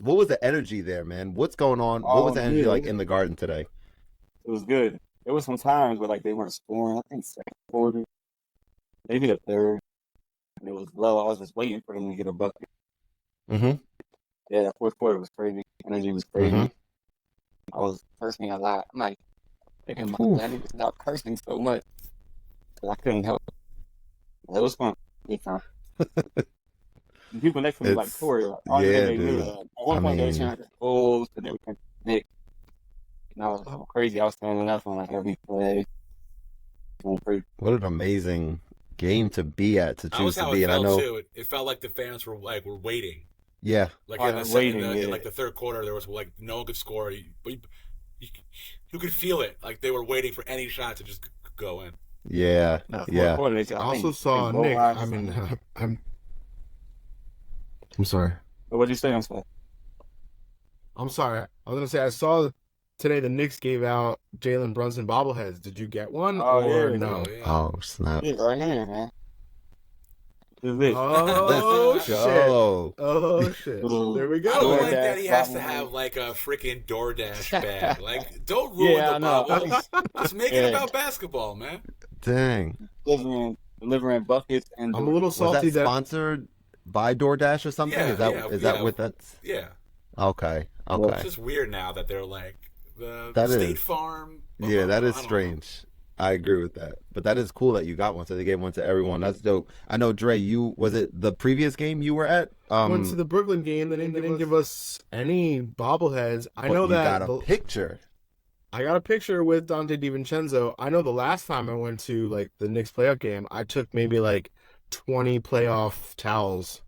What was the energy there, man? What's going on? What was the energy like in the Garden today? It was good. There was some times where like they weren't scoring. I think second quarter, maybe the third, and it was low. I was just waiting for them to get a bucket. Mm-hmm. Yeah, that fourth quarter was crazy. Energy was crazy. Mm-hmm. I was cursing a lot. I'm like thinking my Oof. I need to stop cursing so much. 'Cause I couldn't help it. It was fun. Good time. And people next to me like It's Corey, like, all yeah, they dude. at one I point they were mean, trying to goals and they were trying to Nick. And I was going crazy. I was standing up on like every play. Going crazy. what an amazing game to be at, to That was choose to how it be. And I felt know, too. It felt like the fans were waiting. yeah, Like Oh, in they're the waiting, in yeah. like the third quarter, there was like no one could score, but you could feel it. Like they were waiting for any shot to just go in. yeah, No, fourth yeah. quarter, I also saw Nick. I mean, I'm sorry. What'd you say? I'm sorry. I'm sorry. I was gonna say I saw today the Knicks gave out Jalen Brunson bobbleheads. Did you get one Oh, or yeah. no? Oh, yeah. Oh snap! Yeah, right here, man. This is it. Oh Let's shit! go. Oh shit! There we I don't go. like that he has to DoorDash have like a freaking DoorDash bag. Like, don't ruin Yeah, I the know. bubble. Just make it Yeah. about basketball, man. Dang. delivering buckets and I'm a little Was salty that that sponsored by DoorDash or something? Yeah, Is that yeah. what that's? Yeah. Okay. It's Okay. just weird now that they're like the That State is. Farm. Yeah, that is I don't know. strange. I agree with that. But that is cool that you got one. So they gave one to everyone. That's dope. I know, Dre, was it the previous game you were at? went to the Brooklyn game. They didn't give us any bobbleheads. I but know you that got a picture. I got a picture with Dante DiVincenzo. I know the last time I went to like the Knicks playoff game, I took maybe like 20 playoff towels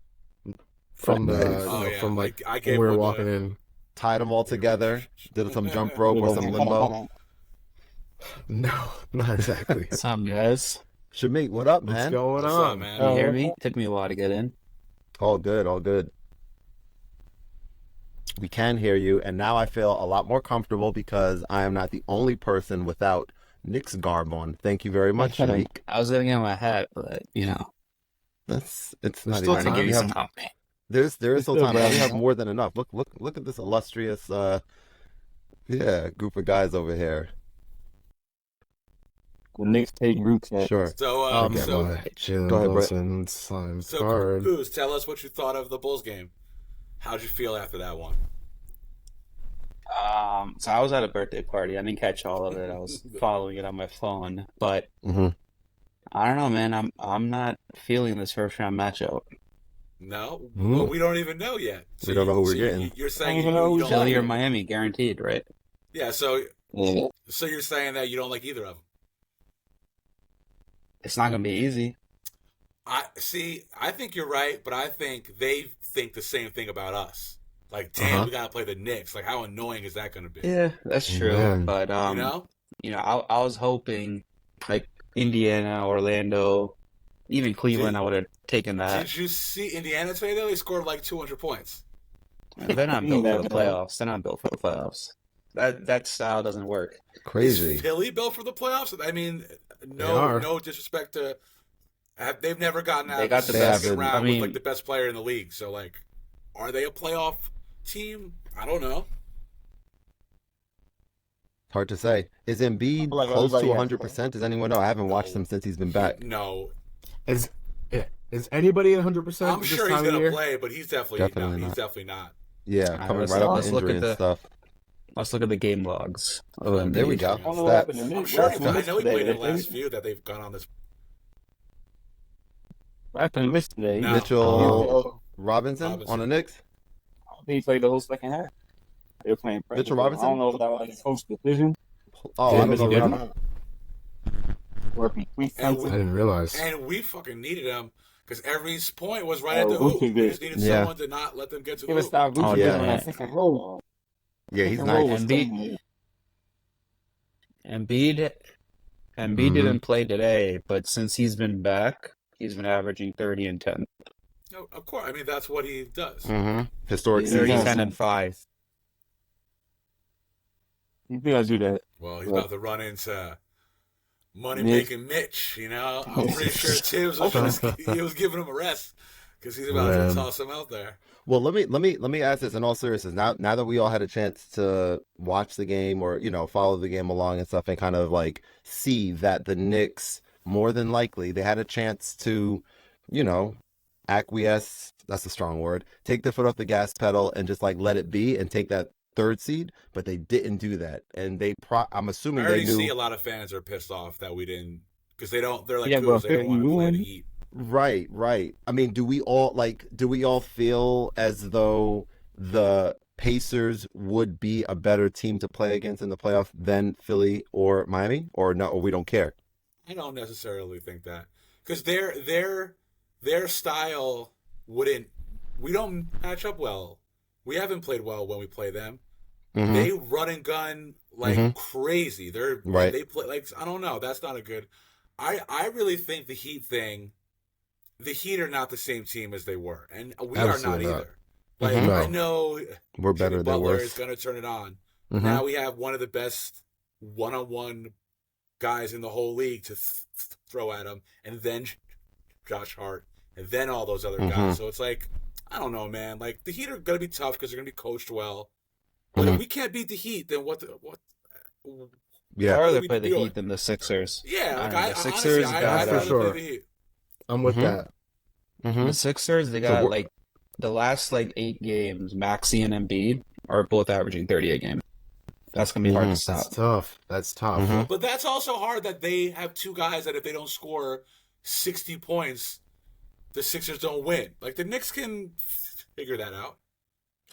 from the Nice. Oh, yeah. from like I when gave we were one walking in. Tied them all together. Did some jump rope or some limbo. No, not exactly. What's up, guys? Shamik, what up, What's man? going What's on? up, man? Can you hear me? Took me a while to get in. All good, all good. We can hear you, and now I feel a lot more comfortable because I am not the only person without Nick's garb on. Thank you very much, Shamik. I was gonna get my hat, but It's not still trying to even. give We you some have, company. there is still still time. We brand have new. more than enough. Look at this illustrious group of guys over here. The Knicks take roots at Sure. So, Okay, so Jalen Go ahead, Brett. Brunson slime So, card. Cruz, tell us what you thought of the Bulls game. How'd you feel after that one? So I was at a birthday party. I didn't catch all of it. I was following it on my phone, but hmm I don't know, man. I'm not feeling this first round matchup. No? Hmm. Well, we don't even know yet. So We don't know who we're getting. You're saying Don't even you know don't who's like Philly or it. Miami, guaranteed, right? Yeah, so Yeah. you're saying that you don't like either of them. It's not gonna be easy. I think you're right, but I think they think the same thing about us. Like, damn, we gotta play the Knicks. Like, how annoying is that gonna be? Yeah, that's true. Man. But You know? I was hoping like Indiana, Orlando, even Cleveland. I would have taken that. Did you see Indiana today, though? They scored like 200 points. They're not built for the playoffs. They're not built for the playoffs. That style doesn't work. Crazy. Is Philly built for the playoffs? I mean, They are. no disrespect to. They've never gotten out They of got the the best- second round I mean- with like the best player in the league. So, like, are they a playoff team? I don't know. Hard to say. Is Embiid Like close to everybody else. 100%? Does anyone know? I haven't watched him since he's been back. No, Is anybody 100% I'm this sure he's time of gonna year? play, but he's definitely Definitely no, not. he's definitely not. Yeah, Alright, coming let's- right off let's the look injury at and the- stuff. Let's look at the game logs. Oh, There we go. I don't know what happened to Stats. me. I'm sure. What happened to I Mitch know he played in the today? last few that they've gone on this. What happened to Mitch today? No. Mitchell Robinson on the Knicks? He played the whole second half. They were playing pressure. Mitchell Robinson? I don't know if that was a coach decision Oh, Yeah, I don't he know. didn't. or if he tweaked And something. I didn't realize. And we fucking needed him because every point was right at the Oh, hoop. Uche We did. just needed Yeah. someone to not let them get to He the was hoop. stop Gucci Oh, doing yeah. that second roll. Yeah, he's Second roll nice. was Embiid- crazy. Embiid Mhm. didn't play today, but since he's been back, he's been averaging 30 and 10. No, of course. I mean, that's what he does. Mm-hmm. Historic 30, season. 10, and 5. You think I do that? Well, he's Well- about to run into money making Mitch. You know, I'm pretty sure Tibbs was giving him a rest because he's about Man. to toss him out there. Well, let me ask this in all seriousness. Now that we all had a chance to watch the game or follow the game along and stuff, and kind of like see that the Knicks more than likely they had a chance to, acquiesce. That's a strong word. Take their foot off the gas pedal and just like let it be and take that third seed, but they didn't do that, and I'm I assuming they already see knew. a lot of fans are pissed off that we didn't, because they don't. They're like, Yeah, bro, Coos, they don't want to play the you Heat. Right. I mean, do we all feel as though the Pacers would be a better team to play against in the playoff than Philly or Miami, or no, or we don't care? I don't necessarily think that, because their style wouldn't. We don't match up well. We haven't played well when we play them. Mhm. They run and gun like Mhm. crazy. Right. They play like, I don't know. That's not a good. I really think the Heat thing. The Heat are not the same team as they were, and we Absolutely are not. not either. Like Mhm. I No. know We're Jimmy better than Butler worse. is going to turn it on. Mhm. Now we have one of the best one-on-one guys in the whole league to throw at him, and then Josh Hart, and then all those other Mhm. guys. So it's like, I don't know, man. Like the Heat are going to be tough because they're going to be coached well. But if Mhm. we can't beat the Heat, then what? I'd Yeah. rather we play the doing? Heat than the Sixers. Yeah, like I don't know, I the honestly, Sixers I'd got rather sure. play the Heat. I'm with Mhm. that. Mhm. the Sixers. They So got we're- like the last like 8 games. Maxey and Embiid are both averaging 30 a game. That's gonna be hard to Mhm. That's stop. tough. That's tough. Mhm. But that's also hard that they have two guys that if they don't score 60 points, the Sixers don't win. Like the Knicks can figure that out.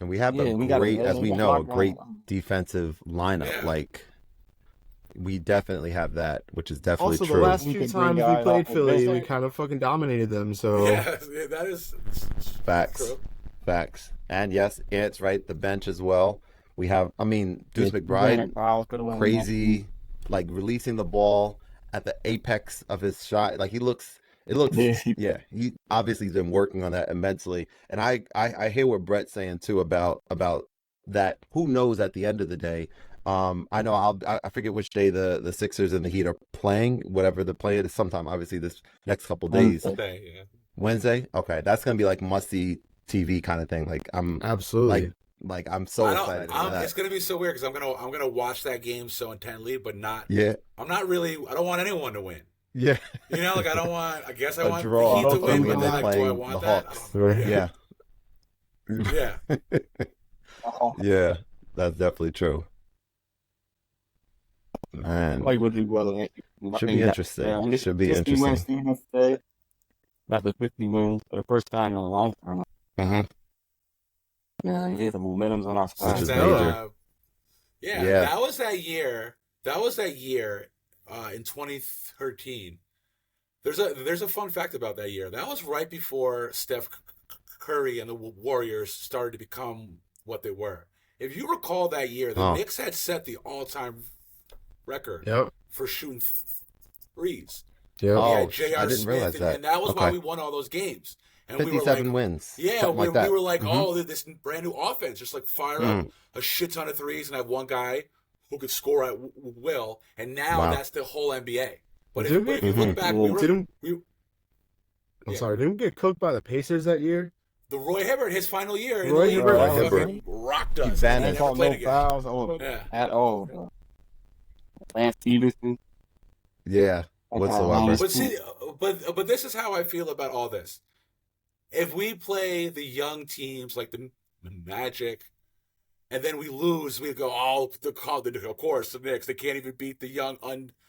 And we have Yeah, a we got great, as we know, a great lockdown. defensive lineup. Yeah. Like we definitely have that, which is definitely Also, the true. last We few could bring times we guys played off the Philly, bench. we kind of fucking dominated them. So Yeah, that is Facts. true. Facts. And yes, it's right. The bench as well. We have, I mean, Deuce Yeah, McBride, crazy, like releasing the ball at the apex of his shot. Like it looks, Yeah. yeah, he obviously has been working on that immensely. And I hear what Brett's saying too about that. Who knows at the end of the day? I know I forget which day the Sixers and the Heat are playing, whatever the play is, sometime obviously this next couple days. Wednesday. Yeah. Wednesday? Okay, that's gonna be like must-see TV kind of thing. Like I'm absolutely. like I'm so I excited don't, for it's that. gonna be so weird because I'm gonna watch that game so intently, but not. Yeah, I'm not really. I don't want anyone to win. yeah, You know, like I don't want. I guess I A want draw. the Heat to Hopefully win, but not. then like, do I Playing want the that? Hawks. I don't know. yeah, Yeah. Oh, yeah. That's definitely true. Man, like would do well. should be interesting. Should be 50 wins interesting. season today. That's the 50 wins for the first time in a long time. Mhm. Yeah, yeah, the momentum's on our Which side. is That, major. yeah, Yeah. that was that year. That was that year in 2013. There's a fun fact about that year. That was right before Steph Curry and the Warriors started to become what they were. If you recall that year, the Oh. Knicks had set the all-time record Yep. for shooting threes. Yep. Oh, We had I J.R. didn't Smith, realize that. and that was why Okay. we won all those games. And we were 57 like, wins. yeah, something like that. we were like, Mhm. oh, this brand new offense, just like fire up a shit ton of threes and have one guy who could score at will. And now Wow. that's the whole NBA. But Didn't if you look back, we were Didn't we, I'm Yeah. sorry, didn't we get cooked by the Pacers that year? the Roy Hibbert, his final year, in Roy the league, Hibbert- he Hibbert. fucking rocked He us. vanished. And They never called played no again. fouls on Yeah. at all. Lance Stevenson. Yeah, whatsoever. But see, but this is how I feel about all this. If we play the young teams like the Magic, and then we lose, we go, oh, of course, the Knicks, they can't even beat the young.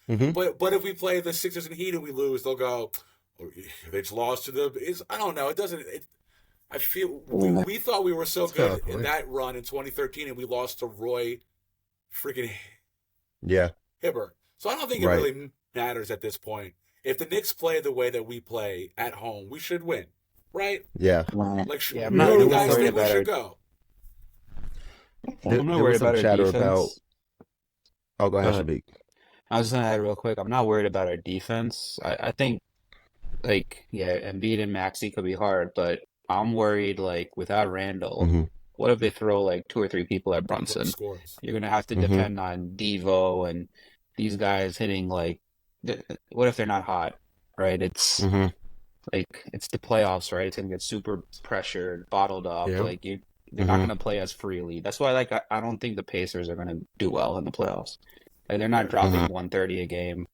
Mhm. But if we play the Sixers and Heat and we lose, they'll go, oh, they just lost to the. I don't know. It doesn't. I feel we thought we were so That's kinda good in point. that run in 2013, and we lost to Roy freaking Yeah, Hibbert. So I don't think it Right. really matters at this point. If the Knicks play the way that we play at home, we should win, right? yeah. Like, Yeah, I'm you not know, really you guys worried think we about should our- go. I'm not There worried was some about our chatter defense. about. Oh, go ahead, Go ahead. Shabik. I was gonna add real quick. I'm not worried about our defense. I think, like, yeah, Embiid and Maxey could be hard, but I'm worried, like, without Randall, Mhm. what if they throw like 2 or 3 people at Brunson? Scores. You're gonna have to Mhm. depend on Devo and these guys hitting like. What if they're not hot, right? It's Mhm. Like it's the playoffs, right? It's gonna get super pressured, bottled up. Yeah. Like they're not gonna play as freely. That's why, like, I don't think the Pacers are gonna do well in the playoffs. Like they're not dropping 130 a game,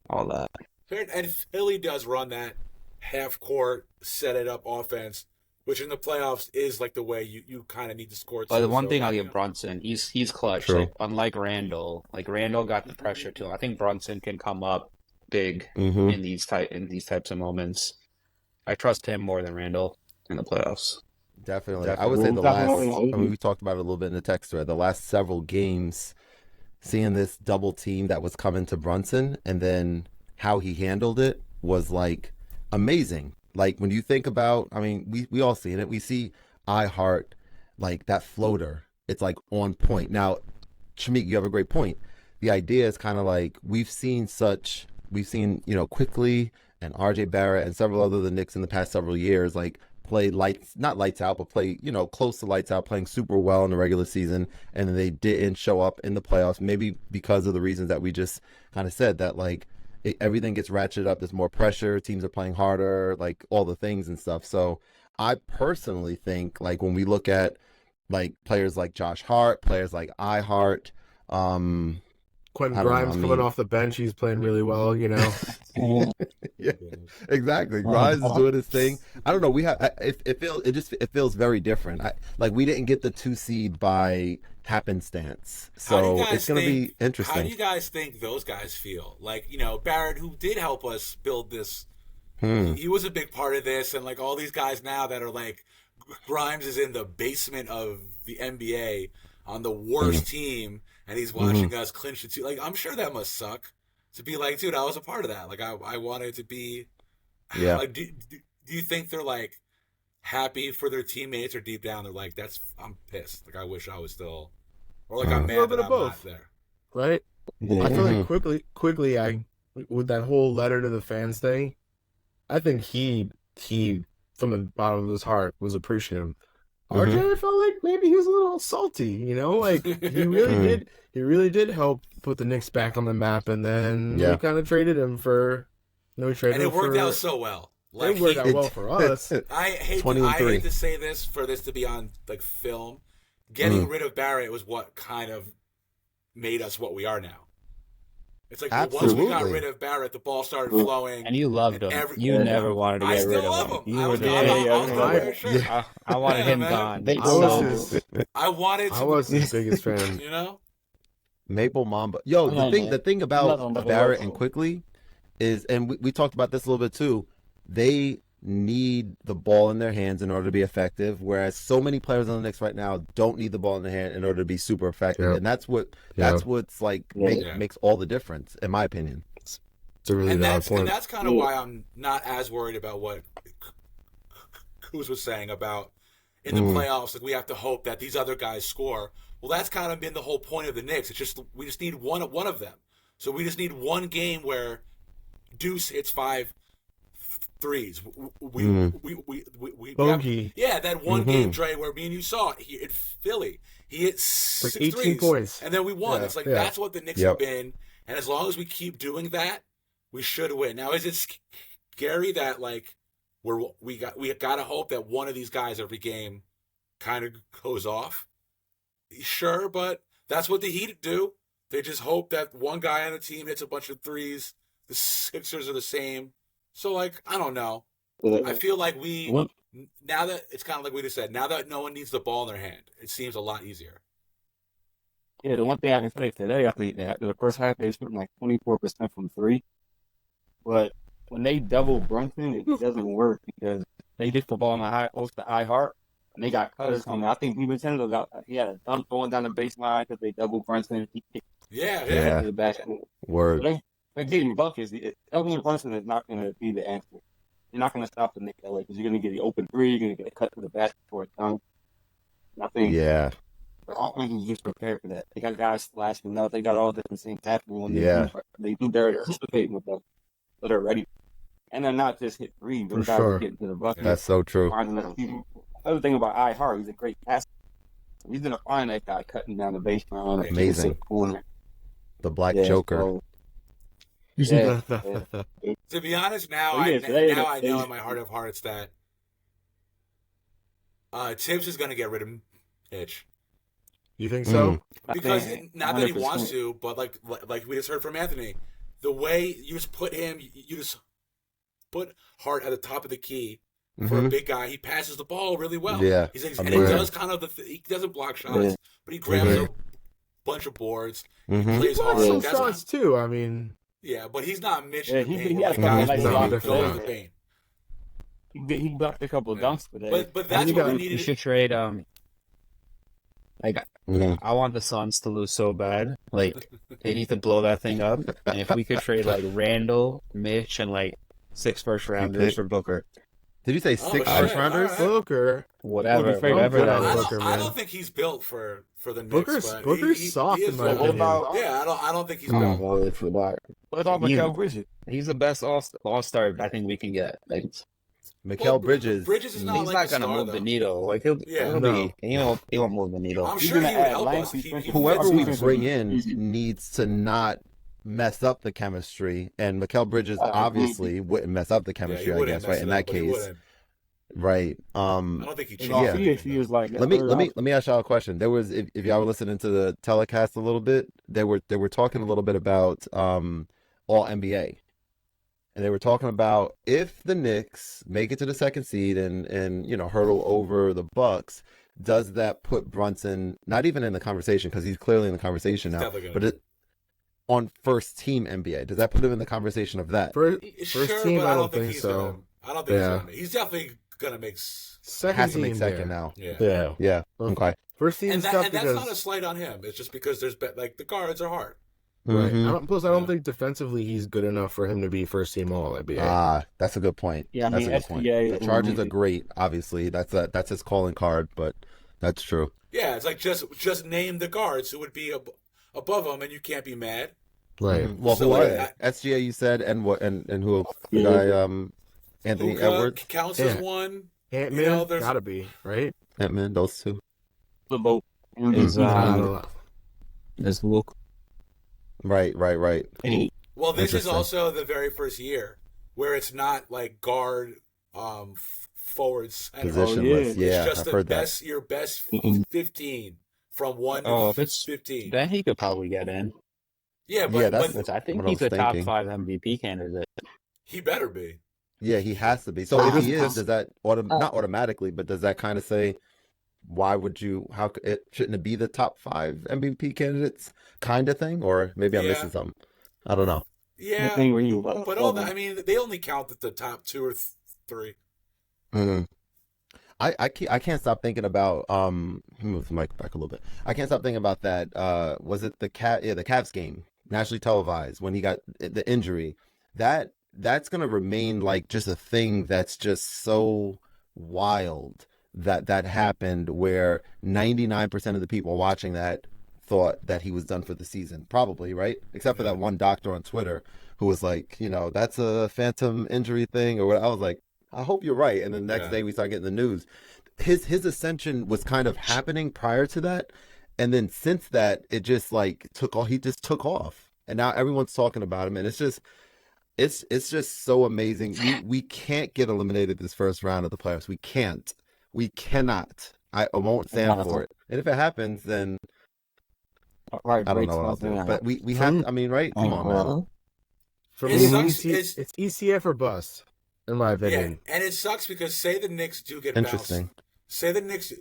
all that. And Philly does run that half court, set it up offense, which in the playoffs is like the way you kind of need to score. But the one thing I'll you give know. Brunson, he's clutch. True. Like unlike Randall, like Randall got the pressure to him. I think Brunson can come up big Mm-hmm. in these types of moments. I trust him more than Randall in the playoffs. Definitely. I would say the Definitely. last, I mean, we talked about it a little bit in the text thread, the last several games, seeing this double team that was coming to Brunson and then how he handled it was like amazing. Like when you think about, I mean, we all seen it. We see I Heart, like that floater. It's like on point. Now, Shamik, you have a great point. The idea is kind of like we've seen, Quickly and RJ Barrett and several other of the Knicks in the past several years, like play not lights out, but play, close to lights out, playing super well in the regular season. And then they didn't show up in the playoffs, maybe because of the reasons that we just kind of said, that like everything gets ratcheted up. There's more pressure. Teams are playing harder, like all the things and stuff. So I personally think, like, when we look at like players like Josh Hart, players like I Hart, Quentin I don't know, Grimes I coming mean- off the bench, he's playing really well. yeah, exactly. Grimes is doing his thing. I don't know. We have it feels very different. We didn't get the 2 seed by happenstance, so it's going to be interesting. How do you guys think those guys feel? Like, Barrett, who did help us build this, he was a big part of this, and like all these guys now that are like, Grimes is in the basement of the NBA on the worst team, and he's watching us clinch the 2. Like, I'm sure that must suck to be like, dude, I was a part of that. Like, I wanted to be. Yeah. Like, do you think they're like happy for their teammates, or deep down they're like, I'm pissed. Like, I wish I was still, or like I'm A little mad bit that of I'm both. not there. Right? I feel like quickly, with that whole letter to the fans thing, I think he from the bottom of his heart was appreciative. RJ, I felt like maybe he was a little salty, like he really did help put the Knicks back on the map, and then we kind of traded him for, we traded And him it worked for, out so well. Like, it worked out well for us. I hate 20-3. to say this, for this to be on like film. Getting rid of Barrett was what kind of made us what we are now. It's like, once we got Absolutely. rid of Barrett, the ball started flowing. And you loved him. You never wanted to I get still rid love of him. him. You I were was the gonna wear a shirt. I wanted him man. gone. I wanted I to, was his biggest fan. Maple Mamba. Yo, the thing about Barrett and Quickly is, and we talked about this a little bit too, they need the ball in their hands in order to be effective, whereas so many players on the Knicks right now don't need the ball in their hand in order to be super effective. Yep. And that's what's like makes all the difference, in my opinion. It's a really valid point. And that's kind of why I'm not as worried about what Kuz was saying about in the playoffs. Like, we have to hope that these other guys score. Well, that's kind of been the whole point of the Knicks. It's just, we just need one of them. So we just need one game where Deuce hits 5 threes. Bogey. That one game, Dre, where me and you saw it in Philly. He hit 6 18 threes, points. and then we won. Yeah, It's like, yeah. that's what the Knicks have been. And as long as we keep doing that, we should win. Now, is it scary that like we got to hope that one of these guys every game kind of goes off? Sure, but that's what the Heat do. They just hope that one guy on the team hits a bunch of threes. The Sixers are the same. So, like, I don't know. I feel like now that it's kind of like we just said, now that no one needs the ball in their hand, it seems a lot easier. Yeah, the one thing I can say today, the first half they shot like 24% from 3. But when they double Brunson, it doesn't work because they get the ball in the high post to I Heart, and they got cutters coming. I think DiVincenzo he had a dunk going down the baseline because they double Brunson. He kicked to the back. Word. So they're getting buckets. Elgin Brunson is not going to be the answer. You're not going to stop the Knicks LA because you're going to get the open 3. You're going to get a cut to the basket for a dunk. And I think the offense is just prepared for that. They got guys slashing up. They got all different things happening when they do their anticipating with them. So they're ready. And they're not just hit 3. Those guys are getting to the bucket. That's so true. Other thing about I Heart, he's a great passer. He's going to find that guy cutting down the baseline. Amazing. The Black Joker. So To be honest, now Oh, yeah, today- I know in my heart of hearts that Tibbs is going to get rid of Mitch. You think so? Because not that he 100%. wants to, but like we just heard from Anthony, the way you just put him, you just put Hart at the top of the key for a big guy. He passes the ball really well. Yeah, and he does kind of he doesn't block shots, but he grabs a bunch of boards. He plays He hard. blocks some That's shots too. I mean, yeah, but he's not Mitch. Yeah, in the he paint, has like guys nice putting block him for in that. the paint. He blocked a couple of dunks today. But that's what we We needed. should trade. Like Mhm. I want the Suns to lose so bad. Like they need to blow that thing up. And if we could trade like Randall, Mitch, and like 6 first rounders for Booker, Did you say Oh, 6 shit. first rounders? All right. Booker. whatever, Booker, whatever Booker, that is. Booker, I man. don't think he's built for the Knicks. Booker's but Booker's soft he in is my built. What opinion. about Yeah, I don't think he's Oh, built. well, if we are, what about Mikal Bridges? he's the best all-star I think we can get. Like Mikal Bridges. Bridges is not he's like not a gonna star, move though. the needle. Like he'll Yeah. be he won't move the needle. I'm He's sure he gonna would add help length, us. He defense. Whoever we Defense. bring in needs to not mess up the chemistry, and Mikal Bridges obviously wouldn't mess up the Yeah, chemistry. he I wouldn't guess, mess right? In it that up, but he case, wouldn't. right? I don't think he His changed Yeah. offense, anything, he was like Let me ask y'all a question. There was, if y'all were listening to the telecast a little bit, they were talking a little bit about all NBA, and they were talking about if the Knicks make it to the second seed and hurdle over the Bucks, does that put Brunson not even in the conversation, because he's clearly in the conversation now, definitely gonna but on first team NBA, does that put him in the conversation of that? First Sure, team, but I don't think he's so. gonna. I don't think Yeah. he's gonna. He's definitely gonna make. Second Has to team, make second yeah. now. Yeah. Yeah. Yeah. Okay. First team And stuff that's because not a slight on him. It's just because there's like the guards are hard. right. Mhm. Plus, I don't think defensively he's good enough for him to be first team All NBA. Ah, that's a good point. Yeah, I That's mean, a good point. SBA The charges are great. Obviously, that's his calling card, but that's true. Yeah, it's like just name the guards who would be above him, and you can't be mad. Right. Well, So, who are like, they? SGA, you said, and what? And who? The guy, Anthony Luka Edwards, counts Yeah. as one. Ant-Man, there's- gotta be, right? Ant-Man, those two. the boat. Is Uh, is Luke? Right. Well, this is Interesting. also the very first year where it's not like guard, forward center. Positionless. yeah. Yeah, It's just I've the heard that. best, your best 15 from 1 Oh, if to it's 15. then he could probably get in. Yeah, Yeah, but Which I think what I he's was a top thinking. 5 MVP candidate. he better be. Yeah, he has to be. So if he is, does that not automatically, but does that kind of say, why would you? Shouldn't it be the top 5 MVP candidates, kind of thing? Or maybe I'm Yeah. missing something. I don't know. Yeah, Thing where you, but all that, I mean, they only count the top 2 or 3. Mhm. I can't stop thinking about let me move the mic back a little bit. I can't stop thinking about that. Was it the Cavs game, nationally televised, when he got the injury? That's gonna remain like just a thing that's just so wild that happened, where 99% of the people watching that thought that he was done for the season, probably, right? Except for that one doctor on Twitter who was like, that's a phantom injury thing or what. I was like, I hope you're right. And the next day we start getting the news. His ascension was kind of happening prior to that, and then since that, it just like took off. He just took off, and now everyone's talking about him, and it's just so amazing. We can't get eliminated this first round of the playoffs. We cannot. I won't stand for it. And if it happens, then right, I don't know what I'll do. But we have. I mean, right? Come on, man. For It me, sucks. it's ECF or bust, in my Yeah, opinion. and it sucks because say the Knicks do get Interesting. bounced. Say the Knicks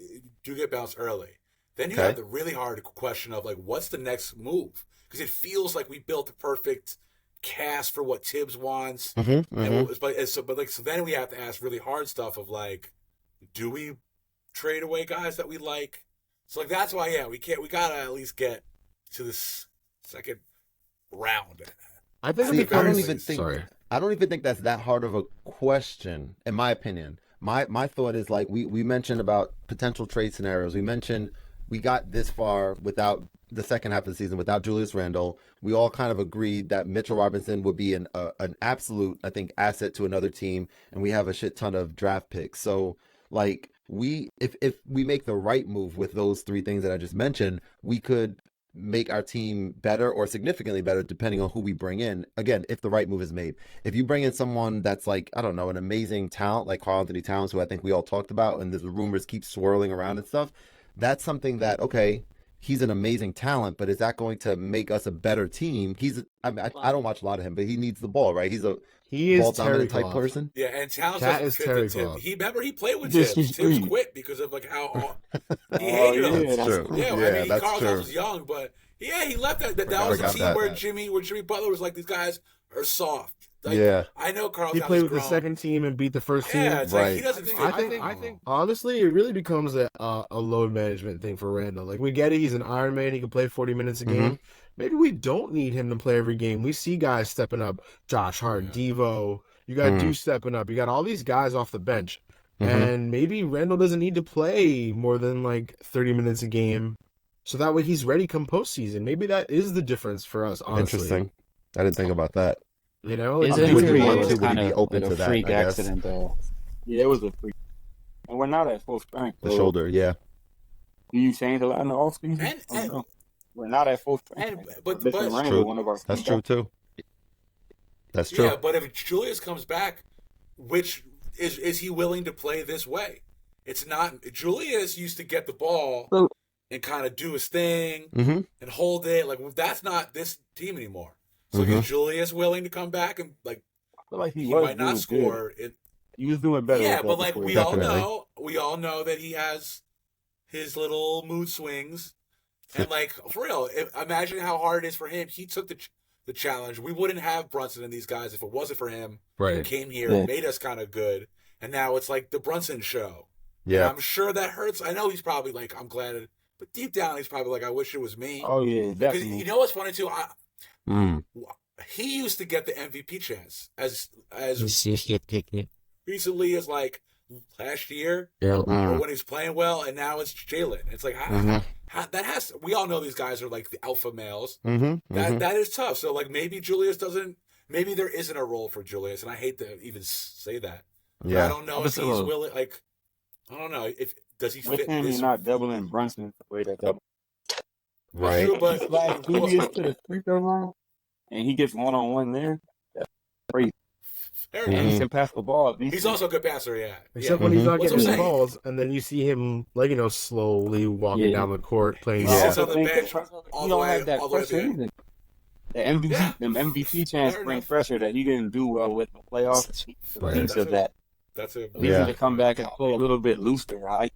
do get bounced early. Then you have the really hard question of like, what's the next move? Because it feels like we built the perfect cast for what Tibbs wants. So then we have to ask really hard stuff of like, do we trade away guys that we like? So like that's why we gotta at least get to this second round. I think See, it'd be I don't crazy. even think Sorry. I don't even think that's that hard of a question, in my opinion. My thought is like we mentioned about potential trade scenarios. We mentioned we got this far without the second half of the season without Julius Randle. We all kind of agreed that Mitchell Robinson would be an absolute, I think, asset to another team, and we have a shit ton of draft picks. So like if we make the right move with those 3 things that I just mentioned, we could make our team better or significantly better depending on who we bring in. Again, if the right move is made. If you bring in someone that's like, I don't know, an amazing talent like Karl-Anthony Towns, who I think we all talked about, and the rumors keep swirling around and stuff, that's something that, okay, he's an amazing talent, but is that going to make us a better team? I don't watch a lot of him, but he needs the ball, right? He's a ball dominant type person. Yeah, and Towns Cat doesn't is fit Terry the Tim. Cloth. He played with Yes, Tibbs. he's Tibbs free. quit because of like how he hated him. yeah, That's true. Yeah, Yeah, I mean, that's Carl true. Towns was young, but yeah, he left that. That was the Forgot team that. where Jimmy Butler was like, these guys are soft. Like, Yeah. I know Carl He Towns played is with the grown. second team and beat the first team. Yeah, it's like he Right. doesn't fit. I think honestly, it really becomes a load management thing for Randall. Like, we get it, he's an Iron Man, he can play 40 minutes a game. Maybe we don't need him to play every game. We see guys stepping up, Josh Hart, Devo. You got Deuce stepping up. You got all these guys off the bench, and maybe Randall doesn't need to play more than like 30 minutes a game, so that way he's ready come postseason. Maybe that is the difference for us. Honestly, Interesting. I didn't think about that. You know, His Would injury you want was to- would kind he be of open like to a that, freak I guess? accident, though. Yeah, it was a freak. And we're not at full strength. The so shoulder, yeah. Do you change a lot in the offseason? And- I don't know. We're not at full strength. but Missing that's Randall, true. one of our That's key true guys. too. That's true. Yeah, but if Julius comes back, which is he willing to play this way? It's not. Julius used to get the ball So- and kind of do his thing Mm-hmm. and hold it. Like, that's not this team anymore. So is Julius willing to come back and like I feel like he was might not doing score? good. He was doing better. Yeah, with but that like before. we Definitely. all know that he has his little mood swings, and like for real, imagine how hard it is for him. He took the challenge. We wouldn't have Brunson and these guys if it wasn't for him. Who right? came here, Yeah. made us kind of good, and now it's like the Brunson show. Yeah. And I'm sure that hurts. I know he's probably like, I'm glad, but deep down he's probably like, I wish it was me. Oh yeah, Because definitely. you know what's funny too? Mm. He used to get the MVP chance as recently as like last year, or when he's playing well, and now it's Jalen. It's like we all know these guys are like the alpha males. That is tough. So like maybe Julius doesn't. Maybe there isn't a role for Julius, and I hate to even say that. But Yeah. I don't know if he's willing. Like I don't know if does he With fit him, this. he's not doubling Brunson the way that Right. True, but like Julius to the free throw line, and he gets 1-on-1 there. That's crazy. fair And enough. he can pass the ball. He's also a good passer. Yeah. Except Yeah. when he's not What's getting I'm his saying? balls, and then you see him, like, slowly walking Yeah. down the court playing. He Yeah. sits on the think bench that all he the don't way have that all the way to the pressure end. either. The MVP, Yeah. them MVP chance Fair bring enough. pressure that he didn't do well with the playoffs. Right. Piece of that. That's a He Yeah. needs to come back and play a little bit looser, right?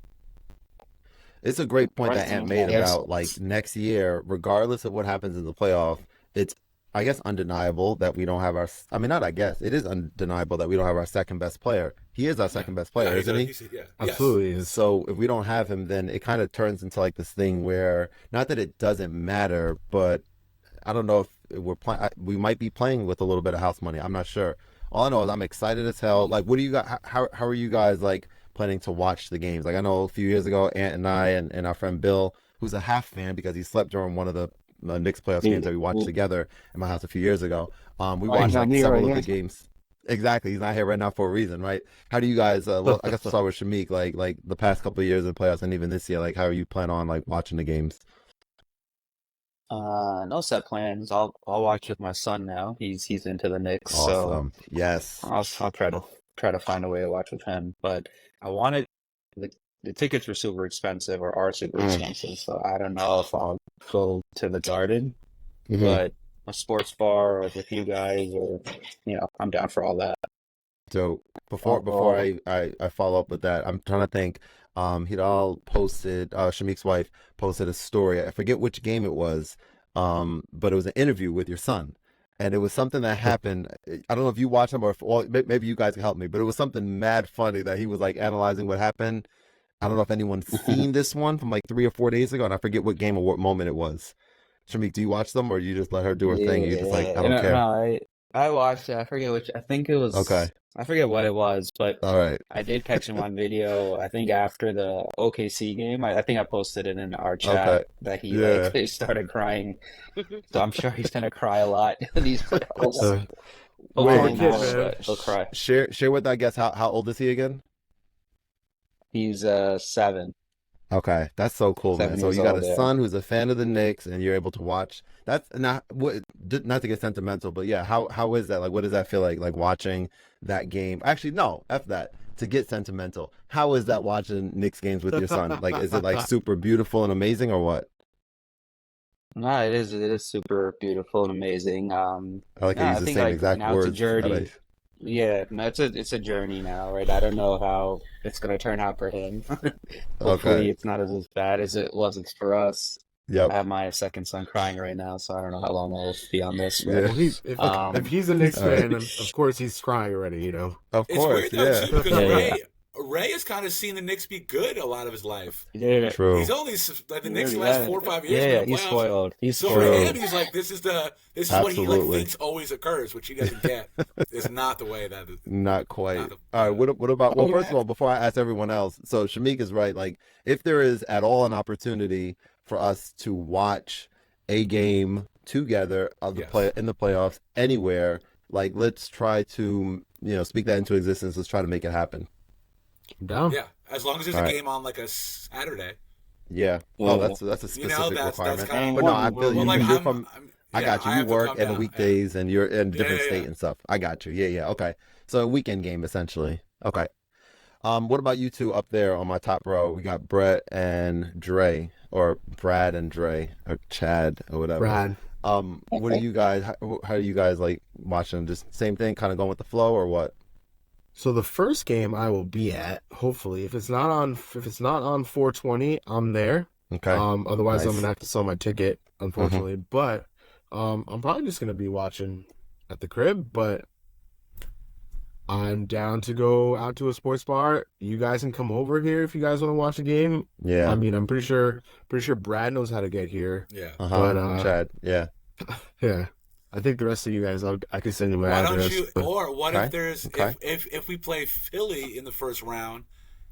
It's a great point that Brunson, Ant made yes. about like next year, regardless of what happens in the playoff, it's I guess undeniable that we don't have our. I mean, not I guess it is undeniable that we don't have our second best player. He is our second best player, Yeah, isn't he? Yeah. Absolutely is. So if we don't have him, then it kind of turns into like this thing where not that it doesn't matter, but I don't know if we're playing. We might be playing with a little bit of house money. I'm not sure. All I know is I'm excited as hell. Like, what do you got? How are you guys like planning to watch the games? Like, I know a few years ago, Ant and I and our friend Bill, who's a half fan because he slept during one of the Knicks playoffs games that we watched together in my house a few years ago. We watched he's not like, here several right of the now. games. Exactly, he's not here right now for a reason, right? How do you guys? Well, I guess I'll start with Shamik. Like the past couple of years in the playoffs and even this year, like how are you plan on like watching the games? No set plans. I'll watch with my son now. He's into the Knicks, Awesome. Yes. so I'll try to find a way to watch with him. But I wanted the tickets were super expensive or are super expensive, so I don't know if I'll go to the Garden, but a sports bar or with you guys, or I'm down for all that. So before I follow up with that, I'm trying to think. Hidal posted, Shamik's wife posted a story. I forget which game it was, but it was an interview with your son, and it was something that happened. I don't know if you watched him or maybe you guys can help me, but it was something mad funny that he was like analyzing what happened. I don't know if anyone's seen this one from like 3 or 4 days ago, and I forget what game or what moment it was. Shamik, do you watch them or you just let her do her thing? And you're just like, I don't care. No, I watched it. I forget which. I think it was. Okay. I forget what it was, but All right. I did catch him on video. I think after the OKC game, I think I posted it in our chat Okay. that he Yeah. he started crying. So I'm sure he's gonna cry a lot in these playoffs. Wait, Hopefully not, kid, man. but he'll cry. Share with I guess how old is he again? He's 7. Okay, that's so cool, man. 7 So years you got old, a yeah. son who's a fan of the Knicks, and you're able to watch. That's not to get sentimental, but yeah, how is that? Like, what does that feel like watching that game? Actually, no, f that. To get sentimental, how is that watching Knicks games with your son? Like, is it like super beautiful and amazing, or what? No, it is. It is super beautiful and amazing. I like No, I use I the think same like exact now it's a words that I. journey. Yeah, no, it's a journey now, right? I don't know how it's gonna turn out for him. Okay. Hopefully, it's not as bad as it was for us. Yep. I have my second son crying right now, so I don't know how long I'll be on this. Yeah. But Well, if he's a Knicks All right. fan, then of course he's crying already. You know. Of It's course. weird though Yeah. too because yeah, Ray has kind of seen the Knicks be good a lot of his life. yeah, True. He's only like the Knicks the Yeah, last yeah. 4 or 5 years yeah. in the He's playoffs. spoiled. He's So for True. him, he's like, this is what he like Absolutely. thinks always occurs, which he doesn't get. It's not the way that. Not quite. Not the- All right. What about? Well, first of all, before I ask everyone else, so Shamik is right. Like, if there is at all an opportunity for us to watch a game together of the Yes. play in the playoffs anywhere, like, let's try to speak that into existence. Let's try to make it happen. I'm down. Yeah, as long as there's All a right. game on like a Saturday. Yeah. Yeah. Oh, that's a You specific know, that's requirement. kind of. But no, I feel Well, you. like You're from. I yeah, got you. I You have to work calm in the down. weekdays, and you're in a different Yeah. state and stuff. I got you. Yeah. Okay. So a weekend game essentially. Okay. What about you two up there on my top row? We got Brett and Dre, or Brad and Dre, or Chad, or whatever. Brad. What do you guys? How do you guys like watching? Just same thing, kind of going with the flow, or what? So the first game I will be at, hopefully, if it's not on 420, I'm there. Okay. Otherwise I'm Nice. gonna have to sell my ticket, unfortunately. But I'm probably just gonna be watching at the crib, but I'm down to go out to a sports bar. You guys can come over here if you guys want to watch a game. Yeah. I mean, I'm pretty sure Brad knows how to get here. Yeah. But, Chad. Yeah. Yeah. I think the rest of you guys, I can send you my Why address. don't you? but- Or what Okay. if there's Okay. if we play Philly in the first round,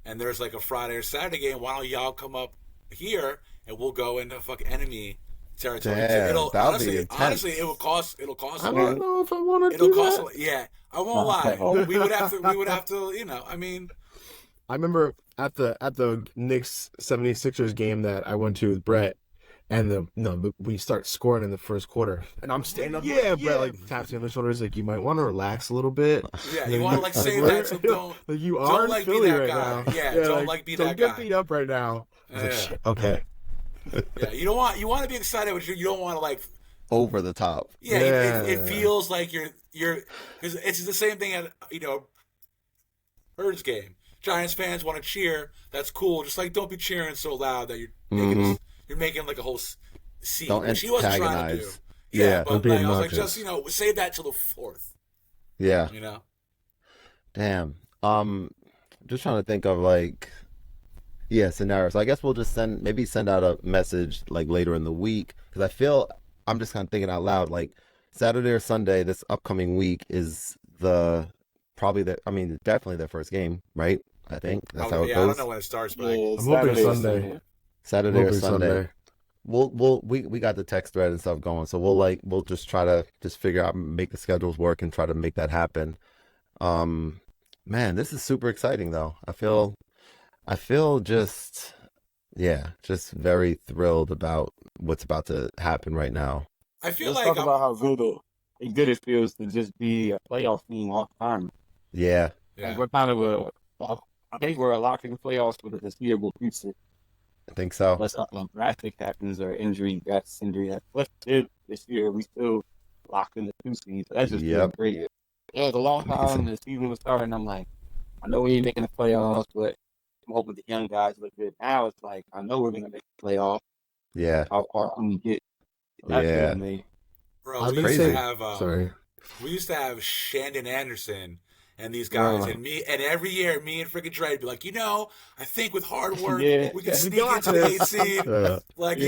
and there's like a Friday or Saturday game? Why don't y'all come up here and we'll go into fucking enemy territory? Damn, it'll that'll be honestly, intense. it'll cost. It'll cost. I a don't lot. know if I want to It'll do cost. that. Yeah, I won't lie. We would have to. We would have to. I mean, I remember at the Knicks 76ers game that I went to with Brett, and we start scoring in the first quarter, and I'm standing up. Yeah, Brett like taps me on the shoulders, like, you might want to relax a little bit. yeah. You want to like save that, so don't. Like, you Don't are in like be Philly that right guy. now. Yeah, don't like be don't that get guy. beat up right now. I was like, Yeah. shit, okay. Yeah, you want to be excited, but you don't want to like. Over the top. Yeah, Yeah. It feels like you're because it's the same thing at Birds game. Giants fans want to cheer. That's cool. Just like don't be cheering so loud that you're making like a whole scene. Don't Which he wasn't trying to do. antagonize. Yeah, Yeah, but don't be like, I was like, obnoxious. just save that till the fourth. Yeah. You know. Damn. Just trying to think of scenarios. So I guess we'll just send out a message like later in the week, because I feel I'm just kind of thinking out loud, like Saturday or Sunday this upcoming week is definitely their first game, right? I think that's how it I goes. don't know when it starts, but Yeah, I'm hoping Saturday or Sunday. Saturday or Hoping Sunday. We got the text thread and stuff going, so we'll just try to figure out, make the schedules work and try to make that happen. Man, this is super exciting though. I feel just very thrilled about what's about to happen right now. I feel Let's like talk about how good it feels to just be a playoff team all the time. Yeah. Like we're kind of I think we're locked in playoffs with a foreseeable future. I think so. Unless drastic happens or injury. Let's did this year. We still locked in the 2 seeds. That's just feels great. It was a long time. The season was starting. I'm like, I know we ain't making the playoffs, but I'm hoping the young guys look good. Now it's like, I know we're gonna make the playoffs. Yeah. How far can we get? That's Yeah. good, man. bro, I've we been used saying- to have Sorry. we used to have Shandon Anderson and these guys, and every year me and freaking Dre would be like, I think with hard work Yeah. we can We sneak got into the this. 8th seed. Like,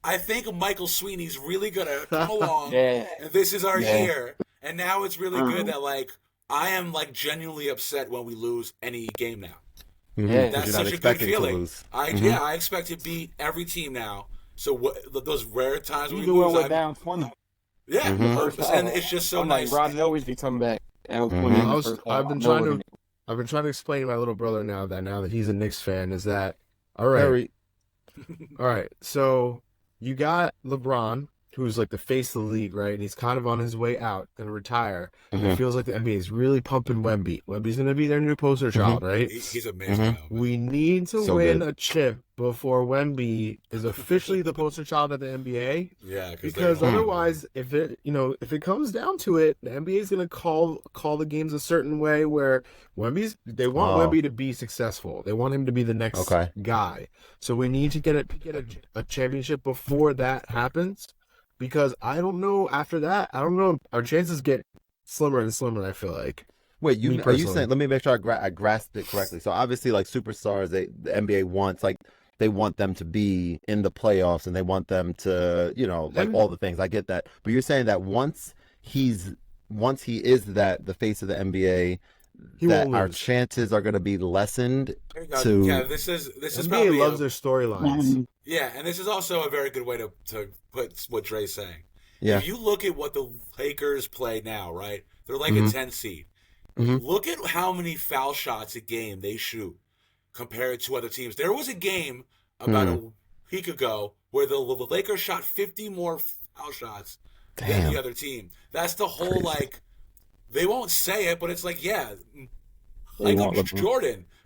I think Michael Sweeney's really gonna come along, Yeah. and this is our Yeah. year. And now it's really good that like I am like genuinely upset when we lose any game now. Mhm. Yeah. That's You're not such a good expecting to feeling. lose. I expect to beat every team now. So those rare times when we Even when lose, we're down 20. yeah, Mhm. and it's just so I'm nice. like, Rodney always be coming back. Down 20 Mhm. in the first half. I've been I know trying we're to gonna- I've been trying to explain to my little brother now that he's a Knicks fan is that all right. All right. So you got LeBron, who's like the face of the league, right? And he's kind of on his way out, gonna retire. And it feels like the NBA is really pumping Wemby. Wemby's gonna be their new poster child, right? He's amazing. Now, we need to win a chip before Wemby is officially the poster child of the NBA. Yeah, because otherwise, if it comes down to it, the NBA is gonna call the games a certain way where they want Wemby to be successful. They want him to be the next guy. So we need to get a championship before that happens. Because I don't know after that. I don't know. Our chances get slimmer and slimmer. I feel like. Wait, are you saying? Let me make sure I grasped it correctly. So obviously, like superstars, the NBA wants they want them to be in the playoffs and they want them to all the things. I get that, but you're saying that once he is the face of the NBA, that our chances are going to be lessened. This is NBA probably loves their storylines. Yeah, and this is also a very good way to put what Dre's saying. Yeah. If you look at what the Lakers play now, right? They're like a 10 seed. Look at how many foul shots a game they shoot compared to other teams. There was a game about a week ago where the Lakers shot 50 more foul shots than the other team. That's the whole they won't say it, but it's like, Jordan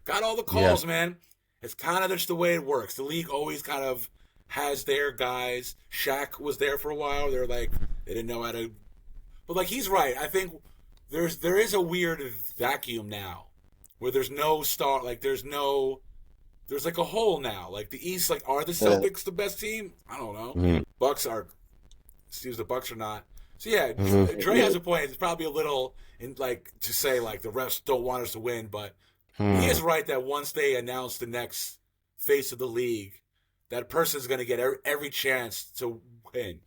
got all the calls, man. It's kind of just the way it works. The league always kind of has their guys. Shaq was there for a while. They're like, they didn't know how to. But he's right. I think there is a weird vacuum now where there's no star. There's like a hole now. Like the East, are the Celtics the best team? I don't know. Bucks are. Seems the Bucks are not. So yeah, Dre has a point. It's probably a little to say the refs don't want us to win, but he is right that once they announce the next face of the league, that person's going to get every chance to win.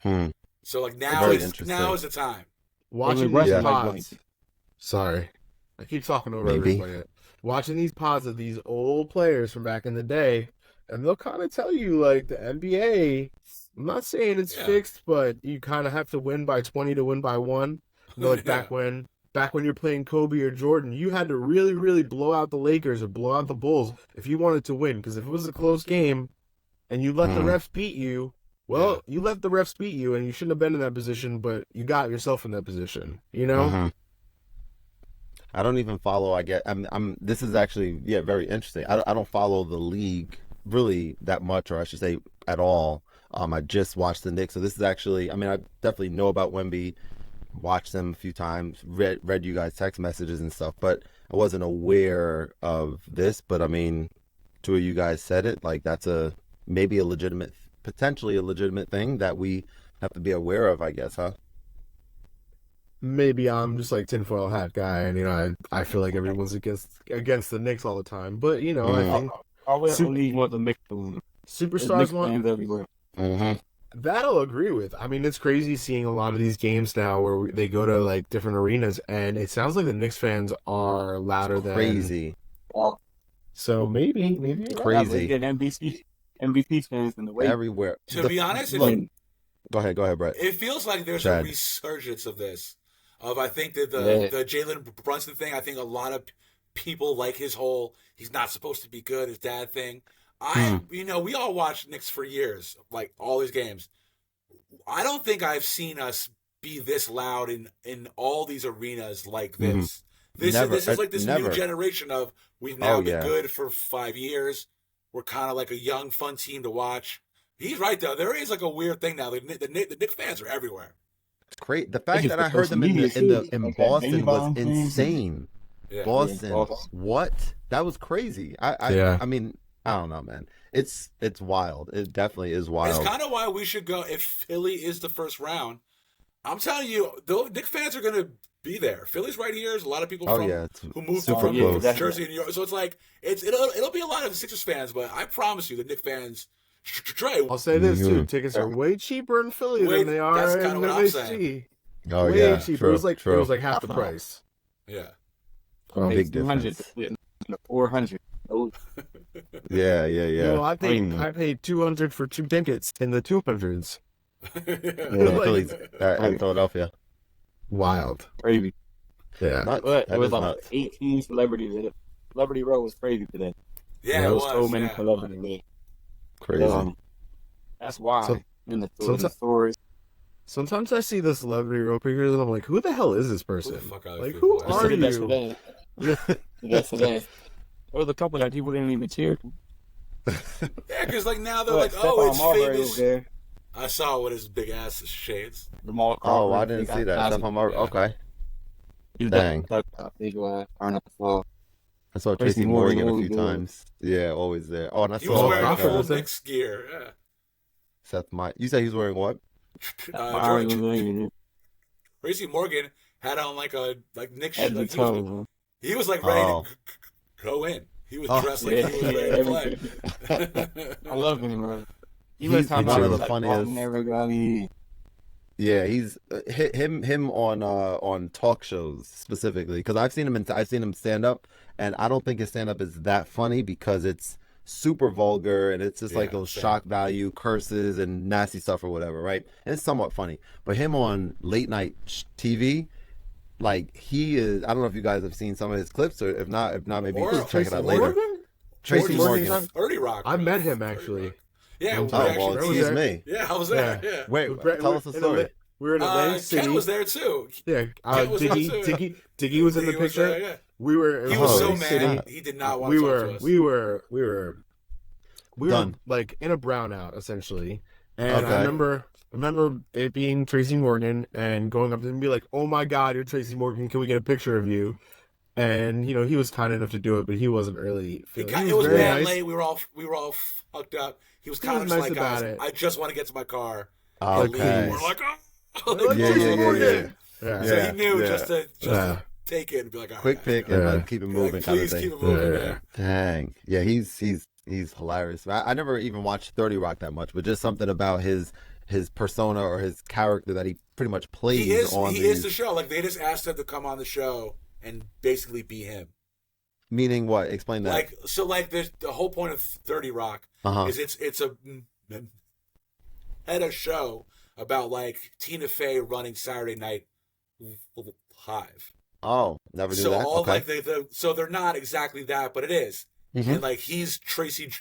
So now is the time. Watching these pods. Sorry, I keep talking over everybody. Watching these pods of these old players from back in the day, and they'll kind of tell you the NBA. I'm not saying it's fixed, but you kind of have to win by 20 to win by 1. Back when you're playing Kobe or Jordan, you had to really, really blow out the Lakers or blow out the Bulls if you wanted to win. Because if it was a close game and you let the refs beat you, you let the refs beat you, and you shouldn't have been in that position, but you got yourself in that position. I don't even follow. This is actually very interesting. I don't follow the league really that much, or I should say at all. I just watched the Knicks, so this is actually. I definitely know about Wemby. Watched them a few times, read you guys' text messages and stuff, but I wasn't aware of this. But two of you guys said it. That's potentially a legitimate thing that we have to be aware of, I guess, huh? Maybe I'm just tinfoil hat guy, and I feel like everyone's against the Knicks all the time. But I think only want the Knicks to win. Superstars want everywhere. That I'll agree with. It's crazy seeing a lot of these games now where they go to different arenas, and it sounds like the Knicks fans are louder than crazy. So maybe crazy. Get MVP fans in the way everywhere. To be honest, go ahead, Brett. It feels like there's a resurgence of this. I think that the Jalen Brunson thing. I think a lot of people like his whole he's not supposed to be good, his dad thing. We all watched Knicks for years, all these games. I don't think I've seen us be this loud in all these arenas like this. This is this new generation of we've now been good for 5 years. We're kind of like a young, fun team to watch. He's right though. There is a weird thing now. The Knicks fans are everywhere. It's great. The fact that I heard them in Boston was insane. Yeah. Boston, what? That was crazy. I don't know, man. It's wild. It definitely is wild. It's kind of why we should go if Philly is the first round. I'm telling you, the Knicks fans are going to be there. Philly's right here. There's a lot of people who moved from Jersey and New York. So it's it'll be a lot of Sixers fans, but I promise you, the Knicks fans. Dre, I'll say this too: tickets are way cheaper in Philly than they are in MSG. Oh way cheaper. True, it was like half the price. Yeah. Big difference. 400. Yeah. I paid $200 for 2 tickets in the 200s. Phillies in Philadelphia. Wild. Crazy. Yeah. Nuts. But That it was is like nuts. 18 celebrities in it. Celebrity Row was crazy today. Yeah, There it was so was. many Yeah. celebrities. Crazy. That's why So- in the sometimes- stories. Sometimes I see the celebrity rope pictures and I'm like, who the hell is this person? Who the fuck are these Like, people? who I are Did that you? today. Yesterday. There was a couple that people didn't even cheer. Yeah, because like now they're But like, oh, it's Stephon Marbury was famous. there. I saw with his big ass shades. Jamal Oh, Crawford, I didn't see that. Stephon Marbury. Yeah. Okay. He's Dang. Big turn up the floor. I saw Tracy Tracy Morgan Morgan a always few good. times. Yeah, always there. Oh, and I He was saw wearing Crawford full was there? Knicks gear. Yeah. Seth Meyers. You say he was wearing what? Marbury was George, there. Tracy Morgan had on like Knicks. Had the Like, tongue. he was like ready Oh. to go in. He was Oh. dressed like Yeah, he was ready to play. I love him, bro. He's one of the funniest. Funniest. Yeah, he's him on talk shows specifically because I've seen him stand up, and I don't think his stand up is that funny because it's super vulgar and it's just like Yeah, those same. shock value curses and nasty stuff or whatever, right? And it's somewhat funny, but him on late night TV, like he is. I don't know if you guys have seen some of his clips, or if not, maybe you Or can check it out Tracy later. Morgan? Tracy Morgan's Morgan. 30 Rock. I met him, 30 actually. Rock. Yeah, Oh, we Oh actually, well, Brett was excuse there. me. yeah, I was there. Yeah. Yeah. Wait, Brett- tell us the story. We were in Atlantic City. Ken was there too. Yeah, Ken was there too, yeah. Diggy was in the He was picture. there, yeah. We were. In He was so Atlantic City. mad. He did not want We to talk were, to us. we were Done. like in a brownout essentially, and Okay. I remember it being Tracy Morgan and going up to him and be like, "Oh my God, you're Tracy Morgan. Can we get a picture of you?" And he was kind enough to do it, but he wasn't really. It was very bad nice. late. We were all fucked up. He was He kind was of nice just like, about guys, it. I just want to get to my car. Okay. And we're like, oh. Like, Yeah, Tracy yeah, yeah, Morgan. yeah. Yeah. So Yeah, he knew yeah. just to Yeah. take it and be like, all right, Quick pick guys, and Yeah. like keep it like, moving kind of please thing. keep it moving. Yeah. Yeah. Dang. Yeah, he's hilarious. I never even watched 30 Rock that much, but just something about his persona or his character that he pretty much plays He is on the show. Like they just asked him to come on the show and basically be him. Meaning what? Explain that. Like the whole point of 30 Rock Uh-huh. is it's a meta show about like Tina Fey running Saturday Night Live. Oh, never knew So that. all Okay. like so they're not exactly that, but it is. Mhm. And like he's Tracy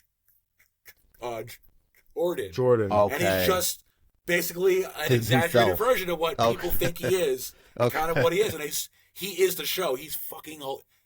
Jordan. Jordan. Okay. And he's just basically an His exaggerated himself. version of what Okay. people think he is, Okay. kind of what he is, and he is the show. He's fucking.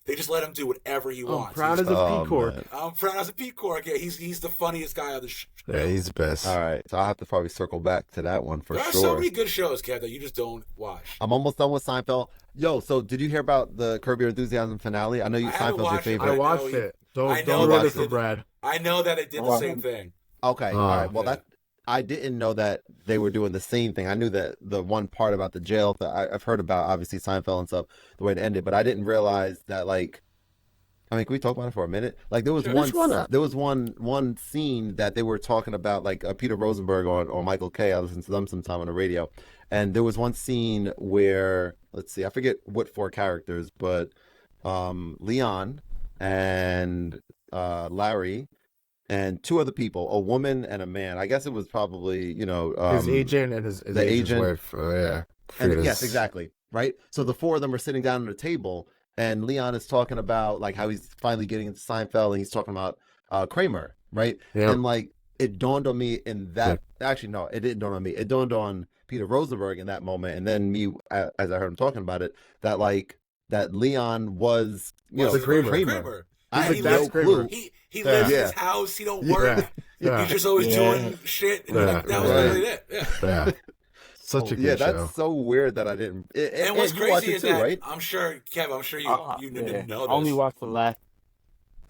They just let him do whatever he I'm wants. proud He's- as a Oh, peacock. man. I'm proud as a peacock. Yeah, he's the funniest guy on the show. Yeah, he's the best. All right. So I'll have to probably circle back to that one for There are sure. so many good shows, Kev, that you just don't watch. I'm almost done with Seinfeld. Yo, so did you hear about the Curb Your Enthusiasm finale? I know you I haven't Seinfeld's your watched it, favorite. I watched I know it. I Don't know ruin that it for it- Brad. I know that it did the same thing. Okay, all right. Well, yeah. that I didn't know that they were doing the same thing. I knew that the one part about the jail that I've heard about, obviously Seinfeld and stuff, the way it ended, but I didn't realize that. Like, I mean, can we talk about it for a minute? Like, there was Sure. one scene that they were talking about, like Peter Rosenberg or Michael Kay. I listened to them sometime on the radio, and there was one scene where, let's see, I forget what four characters, but Leon and Larry. And two other people, a woman and a man. I guess it was probably, His agent and his the agent's agent. wife. Yeah. And yes, exactly. Right. So the four of them are sitting down at a table, and Leon is talking about like how he's finally getting into Seinfeld, and he's talking about Kramer, right? Yeah. And like it dawned on me in that. Actually, no, it didn't dawn on me. It dawned on Peter Rosenberg in that moment, and then me as I heard him talking about it, that Leon was Was a Kramer. Kramer. I Yeah, had he no lives- clue. He lives in Yeah. his house. He don't Yeah. work. Yeah. He's just always Yeah. doing shit. And Yeah. that was Right. really it. Yeah. Yeah. Such a good Yeah, show. that's so weird that I didn't. And what's you watched crazy it is too, that right? I'm sure, Kev, I'm sure you didn't know this. I only watched the last.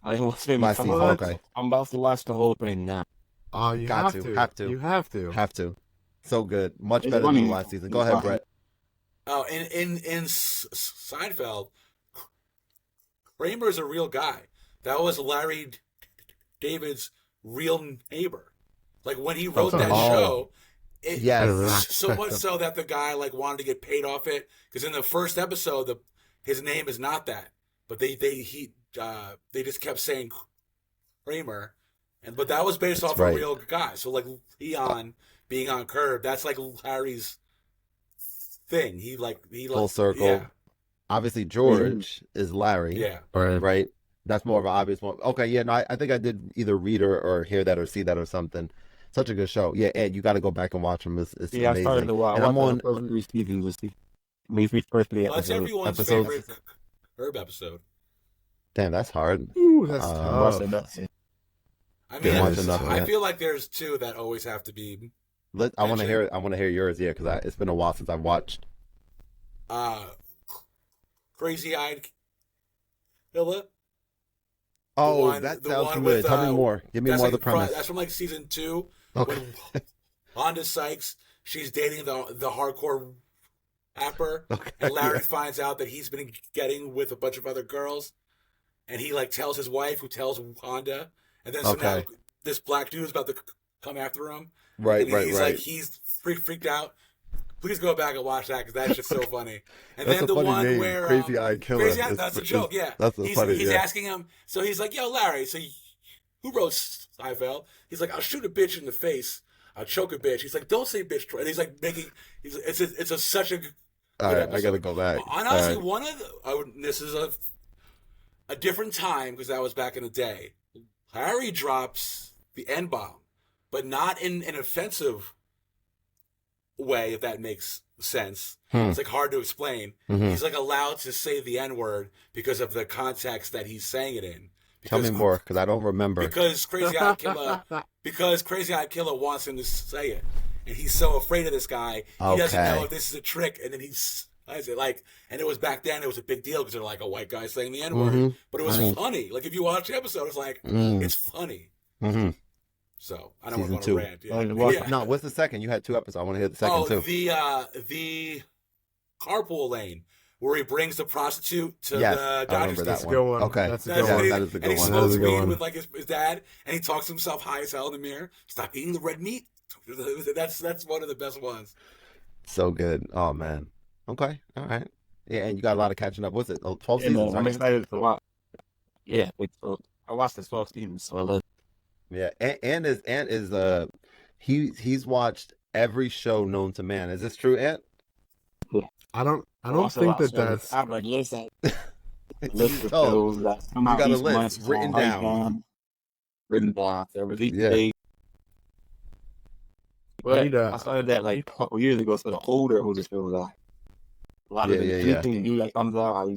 I watched it. Last season, okay. I'm about to watch the whole thing now. Oh, you Got have to, to. have to. You have to. Have to. So good. Much It's better than funny. the last season. Go ahead, Brett. Oh, in Seinfeld, Kramer's a real guy. That was Larry David's real neighbor. Like when he wrote that Oh. show, Yes. so much so that the guy like wanted to get paid off it because in the first episode, his name is not that, but they just kept saying Kramer, but that was based off right. a real guy. So like Leon being on Curb, that's like Larry's thing. He Full circle. Yeah. obviously George is Larry. Yeah. Right. That's more of an obvious one. Okay, yeah, no, I think I did either read or hear that or see that or something. Such a good show. Yeah, Ed, you got to go back and watch them. It's Yeah, amazing. I started to watch. And I'm on. The first 3 seasons. First 3 Well, that's everyone's episodes. favorite Herb episode. Damn, that's hard. Ooh, that's tough. I Didn't mean, watch enough I yet. feel like there's 2 that always have to be. I want to hear. I want to hear yours. Yeah, because it's been a while since I've watched. Crazy Eyed Killer. Oh, that sounds familiar. Tell me more. Give me more of the premise. That's from like season 2. Okay. When Wanda Sykes, she's dating the hardcore rapper, Okay, and Larry finds out that he's been getting with a bunch of other girls, and he like tells his wife, who tells Wanda, and then so now this black dude is about to come after him. Right, and he's like he's freaked out. Please go back and watch that because that's just so funny. And that's then the one name. where Crazy Eyed Killer. That's a joke. Yeah, that's funny. He's asking him. So he's like, "Yo, Larry. So who wrote Seinfeld?" He's like, "I'll shoot a bitch in the face. I'll choke a bitch." He's like, "Don't say bitch." And he's like making. It's such a. All right, I gotta go back. And honestly, one of this is a different time because that was back in the day. Harry drops the N-bomb, but not in an offensive way, if that makes sense. It's like hard to explain. He's like allowed to say the N-word because of the context that he's saying it in. Tell me more, because I don't remember. Because Crazy Eyed Killer wants him to say it, and he's so afraid of this guy. He doesn't know if this is a trick, and then he's like, and it was back then. It was a big deal because they're like a white guy saying the N-word, but it was funny. Like if you watch the episode, it's like it's funny. So I don't want to go on a rant. Yeah. No, what's the second? You had 2 episodes. I want to hear the second too. The carpool lane where he brings the prostitute to yes, the I remember doctor's. that one. Okay, that's a good one. That is a good one. And he smokes weed with like his dad, and he talks to himself high as hell in the mirror. Stop eating the red meat. That's one of the best ones. So good. Oh man. Okay. All right. Yeah, and you got a lot of catching up. What's it? 12 seasons. I'm excited to watch. Yeah, I watched the 12 seasons, so I love. Yeah, Ant is he's watched every show known to man. Is this true, Ant? I don't think that's. I'm like, yes, I list of shows that come out each month written down. Written down. There was each Yeah. day. But I started that like a couple years ago, so the older shows are a lot of the you like comes out.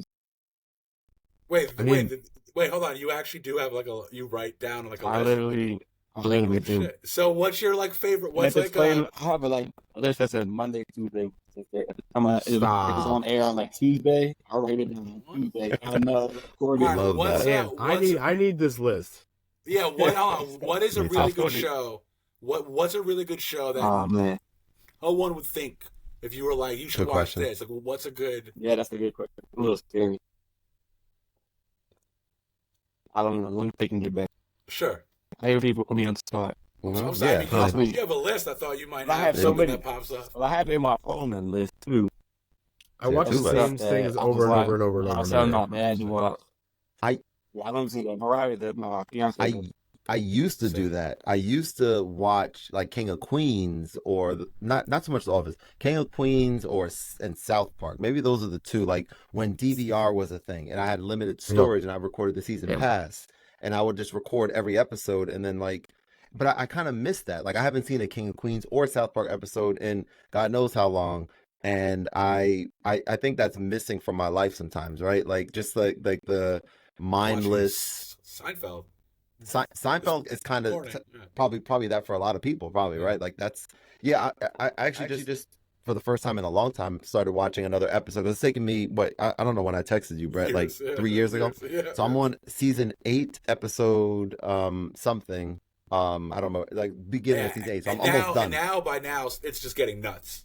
Wait, hold on. You actually do have you write down like a I list. literally do. So what's your like favorite? What's like I have a list that says Monday, Tuesday. It's on air on like Tuesday. I write it down on Tuesday. I know. Love that. I need this list. Yeah. What is a really good show? What's a really good show that? Oh man. No one would think if you were like you should Good watch question. this. Like, what's a good? Yeah, that's a good question. A little scary. I don't know. Let me think and get back. Sure. I hear people put me on the spot. I'm sorry, because you have a list. I thought you might have so something many that pops up. Well, I have it in my phone and list too. I watch the same things over and over and over and over. I'm not mad. I don't see that variety that my fiance. I used to do that. I used to watch like King of Queens or not so much The Office, King of Queens and South Park. Maybe those are the 2. Like when DVR was a thing, and I had limited storage, and I recorded the season pass, and I would just record every episode, and then like. But I kind of missed that. Like I haven't seen a King of Queens or South Park episode in God knows how long, and I think that's missing from my life sometimes, right? Like just like the mindless Seinfeld. Seinfeld is kind of probably that for a lot of people, probably, right? Like that's I actually just for the first time in a long time started watching another episode. It's taken me I don't know when I texted you, Brett, like 3 years ago. So I'm on season 8, episode something. I don't know, like beginning of season 8. So I'm almost done. And by now it's just getting nuts.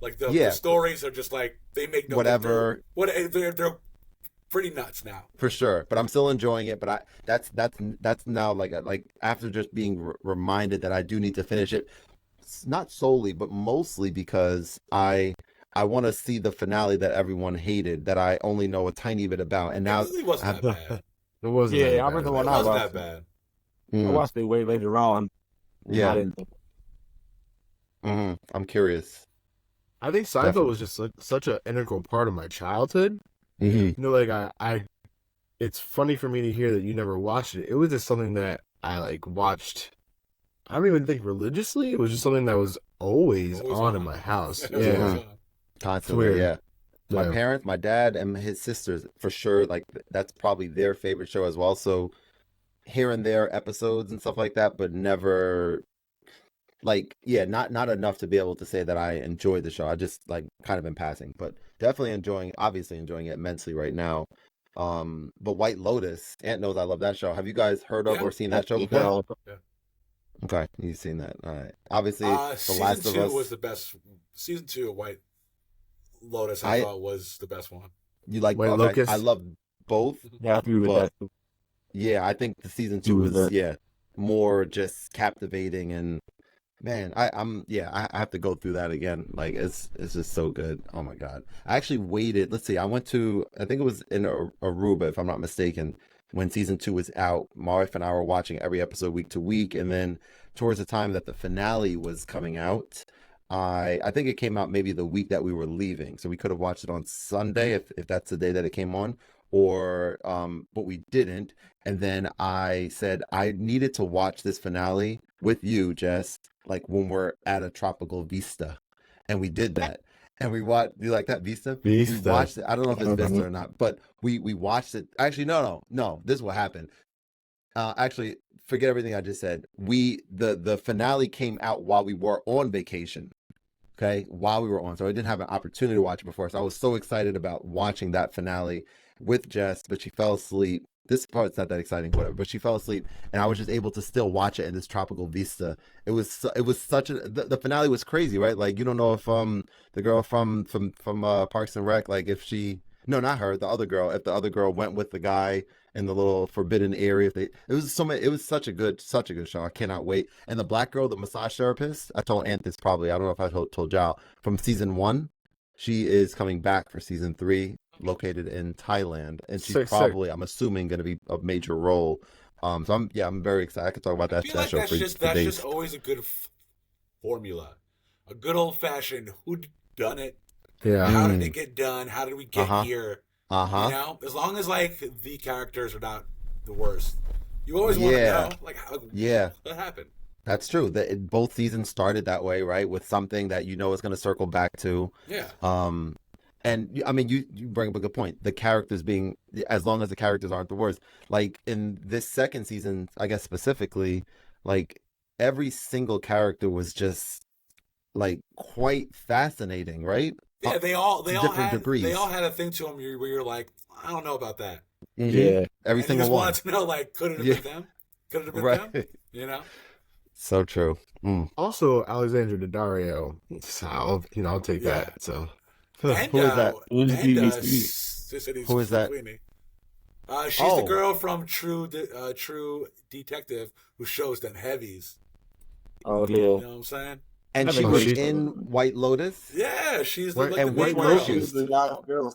Like the stories are just like they make no whatever. They're pretty nuts now. For sure, but I'm still enjoying it. But that's now like after just being reminded that I do need to finish it, not solely but mostly because I want to see the finale that everyone hated, that I only know a tiny bit about, and now it really wasn't that bad. It wasn't. Yeah, I remember when I watched that bad. I watched it way later on. Yeah. I'm curious. I think Seinfeld was just like such an integral part of my childhood Mm-hmm. Like I, it's funny for me to hear that you never watched it. It was just something that I like watched. I don't even think religiously. It was just something that was always on in my house. Yeah, Constantly. weird. Yeah. My Yeah. parents, my dad, and his sisters, for sure, like that's probably their favorite show as well. So here and there episodes and stuff like that, but never like not enough to be able to say that I enjoyed the show. I just like kind of in passing, but definitely obviously enjoying it immensely right now. But White Lotus, Ant knows I love that show. Have you guys heard of or seen that show before? Yeah. Okay, you've seen that. All right. Obviously, The Season Last of 2 Us was the best. Season 2 of White Lotus, I thought was the best one. You like White okay. Locust? I love both. Yeah, I agree with But that. yeah, I think the season 2 was more just captivating and man, I have to go through that again. Like it's just so good. Oh my God. I actually waited. Let's see. I went to I think it was in Aruba if I'm not mistaken when season 2 was out. My wife and I were watching every episode week to week and then towards the time that the finale was coming out, I think it came out maybe the week that we were leaving. So we could have watched it on Sunday if that's the day that it came on or but we didn't. And then I said I needed to watch this finale with you, Jess, like when we're at a tropical vista. And we did that. And we watched, do you like that Vista? Vista. We watched it. I don't know if it's Vista or not, but we watched it. Actually, no. This is what happened. Actually, forget everything I just said. The finale came out while we were on vacation. Okay, while we were on, so I didn't have an opportunity to watch it before. So I was so excited about watching that finale with Jess, but she fell asleep. This part's not that exciting, whatever. But she fell asleep, and I was just able to still watch it in this tropical vista. It was such a the finale was crazy, right? Like you don't know if the girl from Parks and Rec, like if she no not her the other girl, if the other girl went with the guy in the little forbidden area, if they it was such a good show. I cannot wait. And the black girl, the massage therapist, I told Ant this probably. I don't know if I told y'all from season 1. She is coming back for season 3. Located in Thailand, and she's probably, I'm assuming, going to be a major role. So I'm very excited. I could talk about that show for days. That's just always a good formula, a good old fashioned who done it. Yeah. How did it get done? How did we get here? You know, as long as like the characters are not the worst, you always want to know like what happened. That's true. That both seasons started that way, right? With something that you know is going to circle back to. Yeah. And I mean, you bring up a good point. The characters being, as long as the characters aren't the worst. Like in this second season, I guess specifically, like every single character was just like quite fascinating, right? Yeah, they all had degrees. They all had a thing to them where you're like, I don't know about that. Mm-hmm. Yeah, every single one. Wanted to know, like, could it have been them? Could it have been them? You know. So true. Also, Alexandra Daddario. So I'll take that. So. And, who is that? Who is that? She's the girl from True Detective who shows them heavies. Oh yeah. You know what I'm saying? And she was in White Lotus. Yeah, she's the and White Lotus. She's the girl.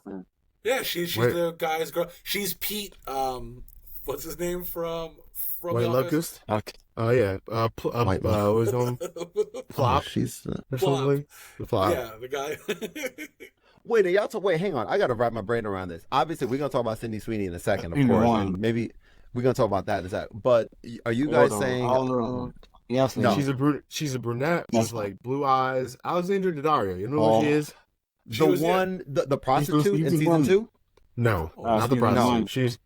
Yeah, she's the guy's girl. She's Pete. What's his name from White Locust? Okay. Oh yeah. White what's his name? Plop. She's Plop. Yeah, the guy. Wait, hang on. I got to wrap my brain around this. Obviously, we're going to talk about Sydney Sweeney in a second, of course. And maybe we're going to talk about that in a second. But are you guys saying... Yes, no. She's a brunette with like blue eyes. Alexandra Daddario. You know who she is? The prostitute in season 2? No, not the prostitute.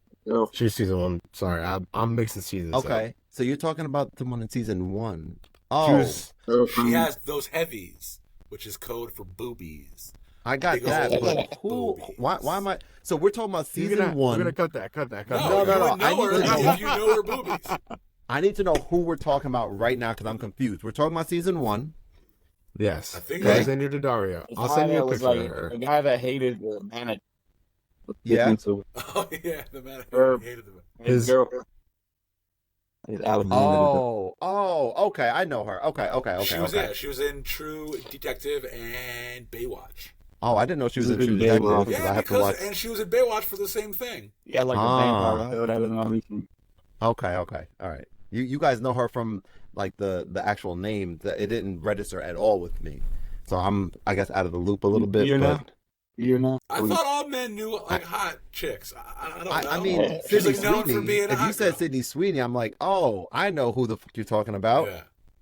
She's season 1. Sorry, I'm mixing seasons. Okay, so you're talking about the one in season 1. Oh, she has those heavies, which is code for boobies. I got that, but who? Why am I? So we're talking about season 1. We're gonna cut that. No. You know her boobies. I need to know who we're talking about right now because I'm confused. We're talking about season 1. Yes. I think Alexandra Daddario. I'll send you a picture of her. The guy that hated the manager. Yeah. Oh yeah, the manager hated the his girlfriend. Okay. I know her. Okay. She was in True Detective and Baywatch. Oh, I didn't know she was in True Detective. Yeah, and she was in Baywatch for the same thing. Yeah, like a vampire. Okay. All right. You guys know her from like the actual name. That it didn't register at all with me, so I'm I guess out of the loop a little bit. year now. I thought all men knew like hot chicks. I don't know. I mean, She's Sydney like known for Sweeney. being a If you hot said girl. Sydney Sweeney, I'm like, oh, I know who the fuck you're talking about. Yeah.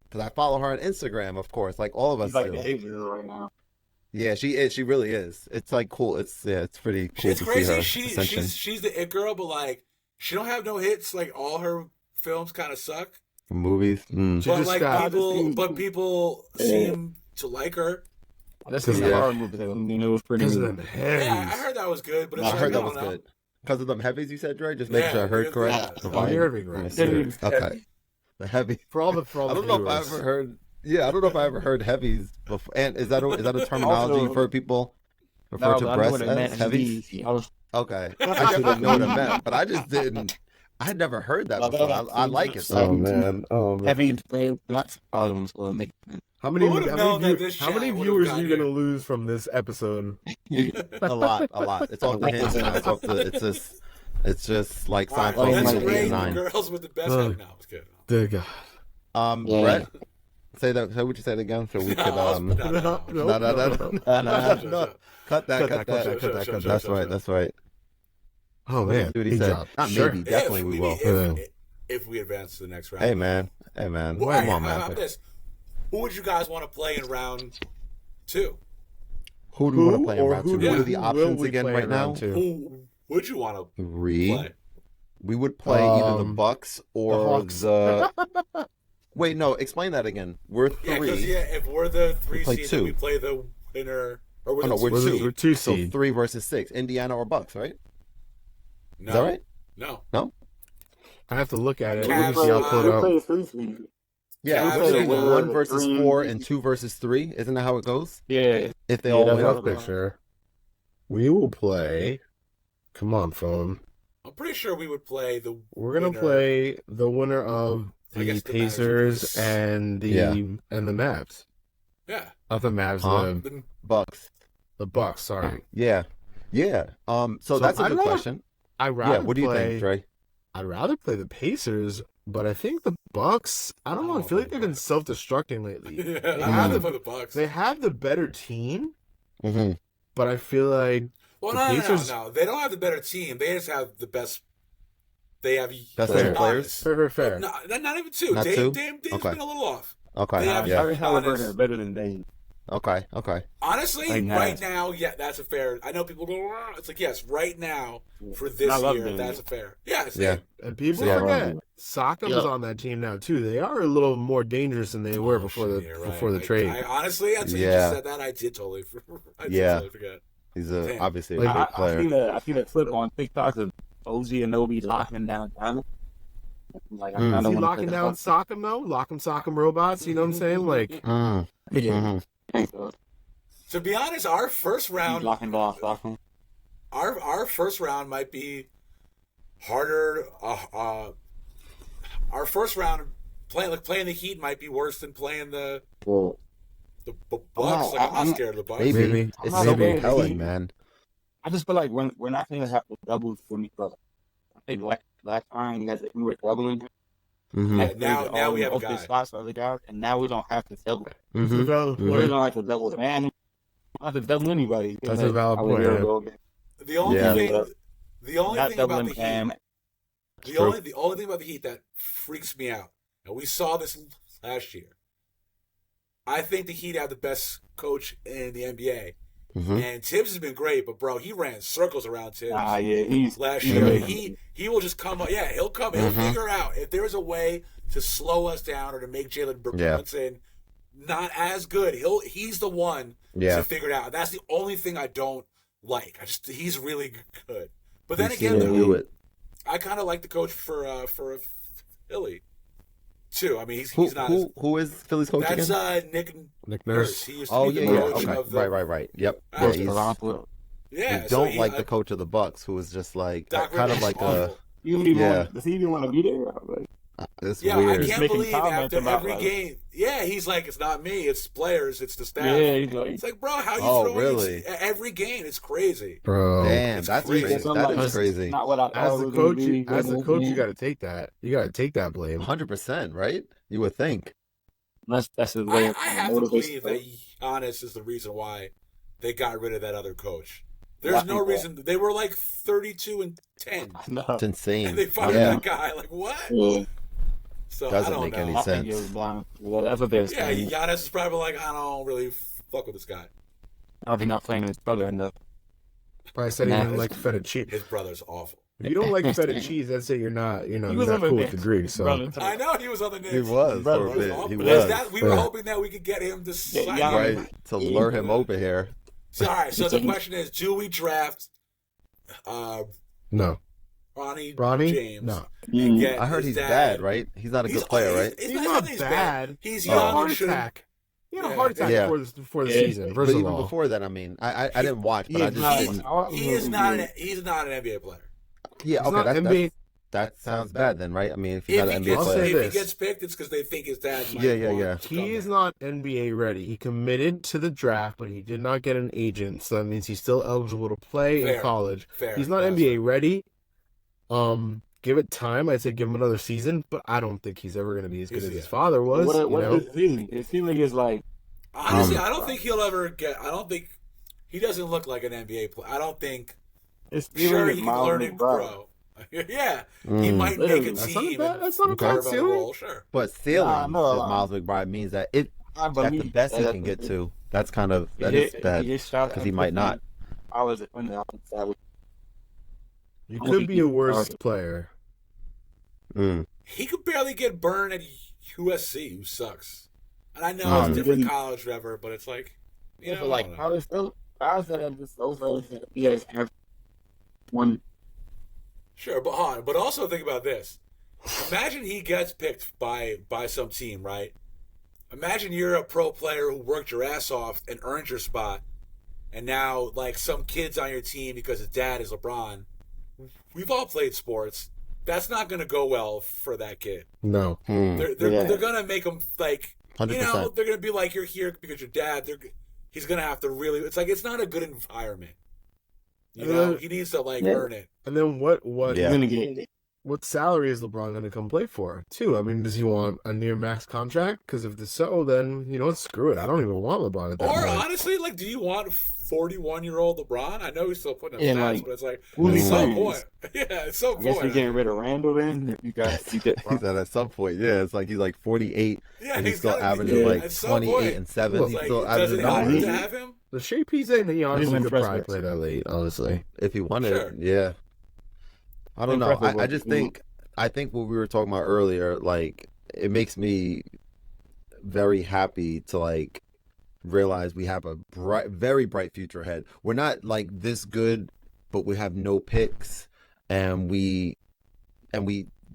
Because I follow her on Instagram, of course, like all of us She's like do. the Asia right now. Yeah, she is. She really is. It's like cool. It's pretty cool It's to crazy. see her ascension. She's the it girl, but like she don't have no hits. Like all her films kind of suck. Movies. Mm. She But just like got- people seem to like her. That's because Yeah. the horror movie. It was pretty. Because of good. them Yeah, I heavies. heard that was good, but it's I like, heard that I was don't know. good. Because of them heavies, you said, Dre? Just make Yeah, sure I heard because- correct. yeah. The volume. You're heavy, right? Let me see. Okay. The heavy. For all the I don't know if I viewers. ever heard. Yeah, I don't know if I ever heard heavies before. And is that a terminology Also- for people refer to I know breasts what it as meant. heavies? I was Okay, I definitely know what it meant, but I just didn't. I had never heard that before. I like it. Oh So. man. Oh man. heavy play lots of problems will make How many Who would've known that this how many chat would've viewers got are you here? gonna lose from this episode? A lot. It's off the hinge now. It's just like All right, Seinfeld that's season great. 9. Girls with the best. Oh. No, it's good. Dear God. Yeah. Brett, say that. Say what you said again, so we could No, no. Cut that. That's right. Oh man. See what he Big said. job. Not Sure. maybe. Definitely we will. If we advance to the next round. Hey man. Well, Come all right, on, how man. about this? Who would you guys want to play in round 2? Who do we want to play in or round who 2? What will are the will options we again play right in now? round 2? Who would you want to 3. play? We would play either the Um, Bucks or Hawks. the. Wait, no. Explain that again. We're Yeah, 3. because if we're the 3 play seed, then 2. we play the winner. Or we're Oh, the no, we're 2 2. seed. We're 2 So seed. 3 versus 6. Indiana or Bucks, right? No, Is that right? No. I have to look at it. Cavs, Let me see. I'll pull it up. Yeah, Cavs we're saying and 1 versus 3. 4 and 2 versus 3. Isn't that how it goes? Yeah. If they Yeah, all that's win. our picture. We will play. Come on, phone. I'm pretty sure we would play the. We're gonna winner. play the winner of I the guess the Pacers Mavs. and the Yeah. and the Mavs. Yeah. Not the Mavs, Huh? The- Bucks. the Bucks. Sorry. Yeah. So that's a I'd good rather- question. I rather Yeah, what do you play, think, Dre? I'd rather play the Pacers, but I think the Bucks. I don't know. I feel like they've been self-destructing lately. Yeah, I have to play the Bucks. They have the better team, Mm-hmm. but I feel like Well, the Pacers- no. They don't have the better team. They just have the best. They have Best player. Giannis. fair. No, not even 2. Not Dame's 2? been Okay. a little off. Okay. They have Yeah. Halliburton Giannis. is better than Dame. Okay. Honestly, Like right Giannis. now, yeah, that's a fair. I know people go, "Rah." It's like, yes, right now, for this I love year, Dame. that's a fair. Yeah, Yeah. And people Yeah. forget Siakam's Yeah. on that team now too. They are a little more dangerous than they were before the You're right. before the trade. I honestly, until you Yeah. just said that, I did totally, totally forget. He's Damn. obviously a Like, great player. I seen a clip on TikTok of OG and Obi locking down Giannis. Like, I Mm. kinda Is he wanna locking play down the Siakam though? Lock'em Sock'em robots. You know what I'm saying? Like Mm. Fuck. Yeah. Mhm. To be honest, our first He's round, locking off Stockholm. our first round might be harder. Our first round playing the Heat might be worse than playing the Bucks. Wow, Like, I'm not scared of the Bucks. Maybe. It's I'm so not saying compelling, he- man. I just feel like we're not going to have to double for each other. I think last time you guys we were doubling. Mm-hmm. Yeah, now we have a open guy. spots for other guys, and now we don't have to double. Mm-hmm. We don't have to double the man. We don't have to double anybody. That's a valid I was point, there yeah. ago again. The only Yeah. thing, the only Not thing about doubling the Heat, Cam. the only thing about the Heat that freaks me out, and we saw this last year. I think the Heat have the best coach in the NBA, Mm-hmm. and Tibbs has been great, but bro, he ran circles around Tibbs. Yeah, he's Last he's year, amazing. he will just come up. Yeah, he'll come. He'll Mhm. figure out if there's a way to slow us down or to make Jalen Brunson not as good. He's the one Yeah. to figure it out. That's the only thing I don't like. He's really good. But then We've seen again, him though, do it. I kind of like the coach for Philly too. I mean, he's Who, not. who is Philly's coach That's again? Nick Nick Nurse. Nurse. He used to Oh be yeah, the yeah. coach Okay. of the Right. Yep. Ah, Yeah, he's he's, yeah. we so don't he- like the coach of the Bucks, who is just like Doc kind of Rivers like is a. awful. Does he even want to be there? Like, It's Yeah, weird. I can't making believe comments after about, every like- game. Yeah, he's like, it's not me, it's players, it's the staff. yeah, he's like, It's like, bro, how you Oh, throwing really? every game? It's crazy. Bro. Damn, It's that's crazy. crazy. That is crazy. not what I As thought the it was coach, gonna be. you got to take that. You got to take that blame. 100%, right? You would think. That's his way I of have to motivation. believe that Giannis is the reason why they got rid of that other coach. There's no reason. They were like 32-10. No. It's insane. And they fired that guy. Like, what? Yeah. So Doesn't I don't make know. any I sense. think it was blind. Well, that's what they're Yeah, saying. Giannis is probably like, I don't really fuck with this guy. I'll be not playing with his brother enough. I said he didn't like feta cheese. His brother's awful. If you don't like feta cheese, that's it. You're not, you're was not on the cool Knicks, with the Greeks. So brother. I know he was on the Knicks. He was for a Brother, bit. awful. He But was. we were hoping that we could get him to sign. Yeah. Right, to lure him over here. So, all right, so the question is, do we draft no, Ronnie Ronnie, James? no. And get I heard his he's dad? bad, right? He's not a good player, right? He's not not that he's bad. He's He had a young heart and should. attack. He had a Yeah. heart attack Yeah. before the Yeah. season. But First of even all, before that, I mean, I didn't watch, but I just He is not an NBA player. yeah. He's Okay, not that, NBA. that sounds bad then, right? I mean, if he's If not he an NBA gets, I'll say player, if he this. gets picked, it's because they think his dad might Yeah, want yeah. to come He is there. not NBA ready. He committed to the draft, but he did not get an agent, so that means he's still eligible to play Fair. in college. Fair. He's not That's NBA ready. Give it time. I'd say give him another season, but I don't think he's ever going to be as good as his father was. What is his feeling? His feeling is like, Honestly, I don't think he'll ever get. I don't think he doesn't look like an NBA player. I don't think. his Sure, feeling he is can Miles learn and McBride. grow. Yeah, he might make a That's not team. bad- and that's not a bad carve out a ceiling. role, sure. but ceiling Nah, no, with Miles McBride means that it I that's the believe best he that- can get to. That's kind of that is bad because he might not. I was on the offense side. You could be a worse player. He could barely get burned at USC, who sucks. And I know it's different college, whatever, but it's like, you know, like I don't know. I was just over. He has one. Sure, but also think about this. Imagine he gets picked by some team, right? Imagine you're a pro player who worked your ass off and earned your spot, and now like some kid's on your team because his dad is LeBron. We've all played sports. That's not going to go well for that kid. No. They're going to make him like, 100%. you know, they're going to be like, you're here because your dad. He's going to have to really. It's like it's not a good environment. You know, he needs to like earn it. And then what? Yeah. Gonna get What salary is LeBron going to come play for, too? I mean, does he want a near max contract? Because if so, then, you know, screw it. I don't even want LeBron at that Or point. honestly, like, do you want 41-year-old LeBron? I know he's still putting up Yeah, stats, like, but it's like who at some knows? point. Yeah, at some I guess we're point. getting rid of Randall then. You got He said at some point, yeah, it's like he's like 48 Yeah, and he's he's still gotta be averaging good like at some 28 point. and 7. It's He's like, still does it averaging help numbers. to have him? The shape he's in, he honestly He's could probably impressive. play that late, honestly. If he wanted Sure. it, yeah. I don't know. Impressive I just think what we were talking about earlier, like it makes me very happy to like realize we have a very bright future ahead. We're not like this good, but we have no picks, and we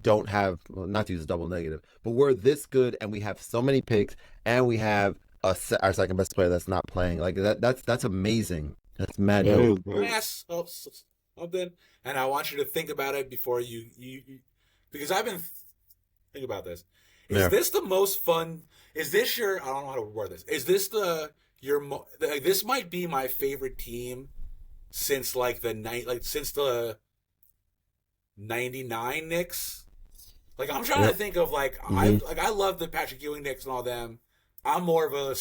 don't have, well, not to use a double negative, but we're this good and we have so many picks, and we have our second best player that's not playing. Like that's amazing. That's mad dope. Ask something, and I want you to think about it before you because I've been thinking about this. Is this the most fun? Is this your? I don't know how to word this. Is this this might be my favorite team since like since the '99 Knicks. Like I'm trying to think of like I love the Patrick Ewing Knicks and all them. I'm more of a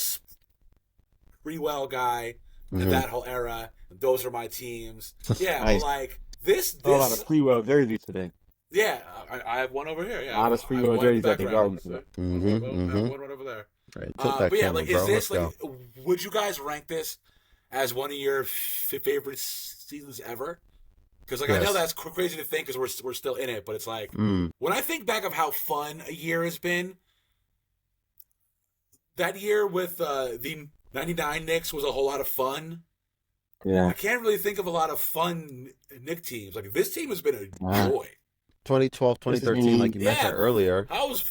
Sprewell guy in that whole era. Those are my teams. Yeah, Nice. but like this. a lot of Sprewell jerseys today. Yeah, I have one over here. Yeah, A lot of I have Sprewell one in jerseys at the background. Garden. I have one right over there. Right, tip that But yeah, camera, like, bro. is this Let's go. like? Would you guys rank this as one of your favorite seasons ever? Because like I know Yes. that's crazy to think because we're still in it, but it's like Mm. when I think back of how fun a year has been. That year with the '99 Knicks was a whole lot of fun. Yeah. I can't really think of a lot of fun Knicks teams. Like this team has been a Wow. joy. 2012, 2013, like you mentioned earlier. That was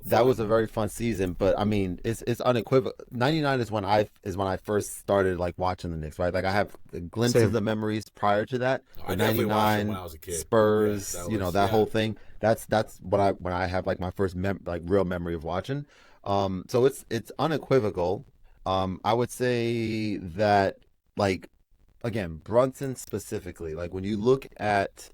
That was a very fun season, but I mean, it's unequivocal. 99 is when I first started like watching the Knicks, right? Like I have a glimpse Same. of the memories prior to that. I The definitely watched them 99 when I was a kid. Spurs, Yeah, you know, that whole thing. That's when I have like my first real memory of watching. So it's unequivocal. I would say that like again, Brunson specifically, like when you look at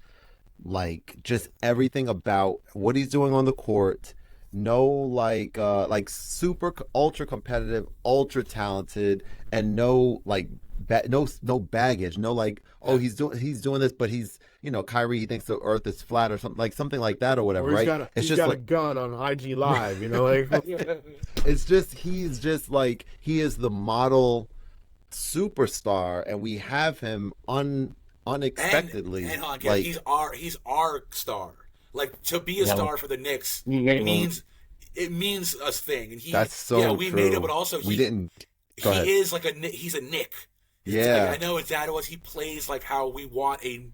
like just everything about what he's doing on the court, no like super ultra competitive, ultra talented, and no like no baggage, no like, oh, he's doing this, but he's, Kyrie, he thinks the earth is flat or something like that or whatever, Or he's right? he's got a gun on IG Live, like he's just like, he is the model superstar, and we have him unexpectedly. And like he's our star. Like, to be a star for the Knicks means a thing. And that's so we true. made it, but also we didn't. Go ahead. Is like he's a Knick. Yeah, I know his dad was. He plays like how we want a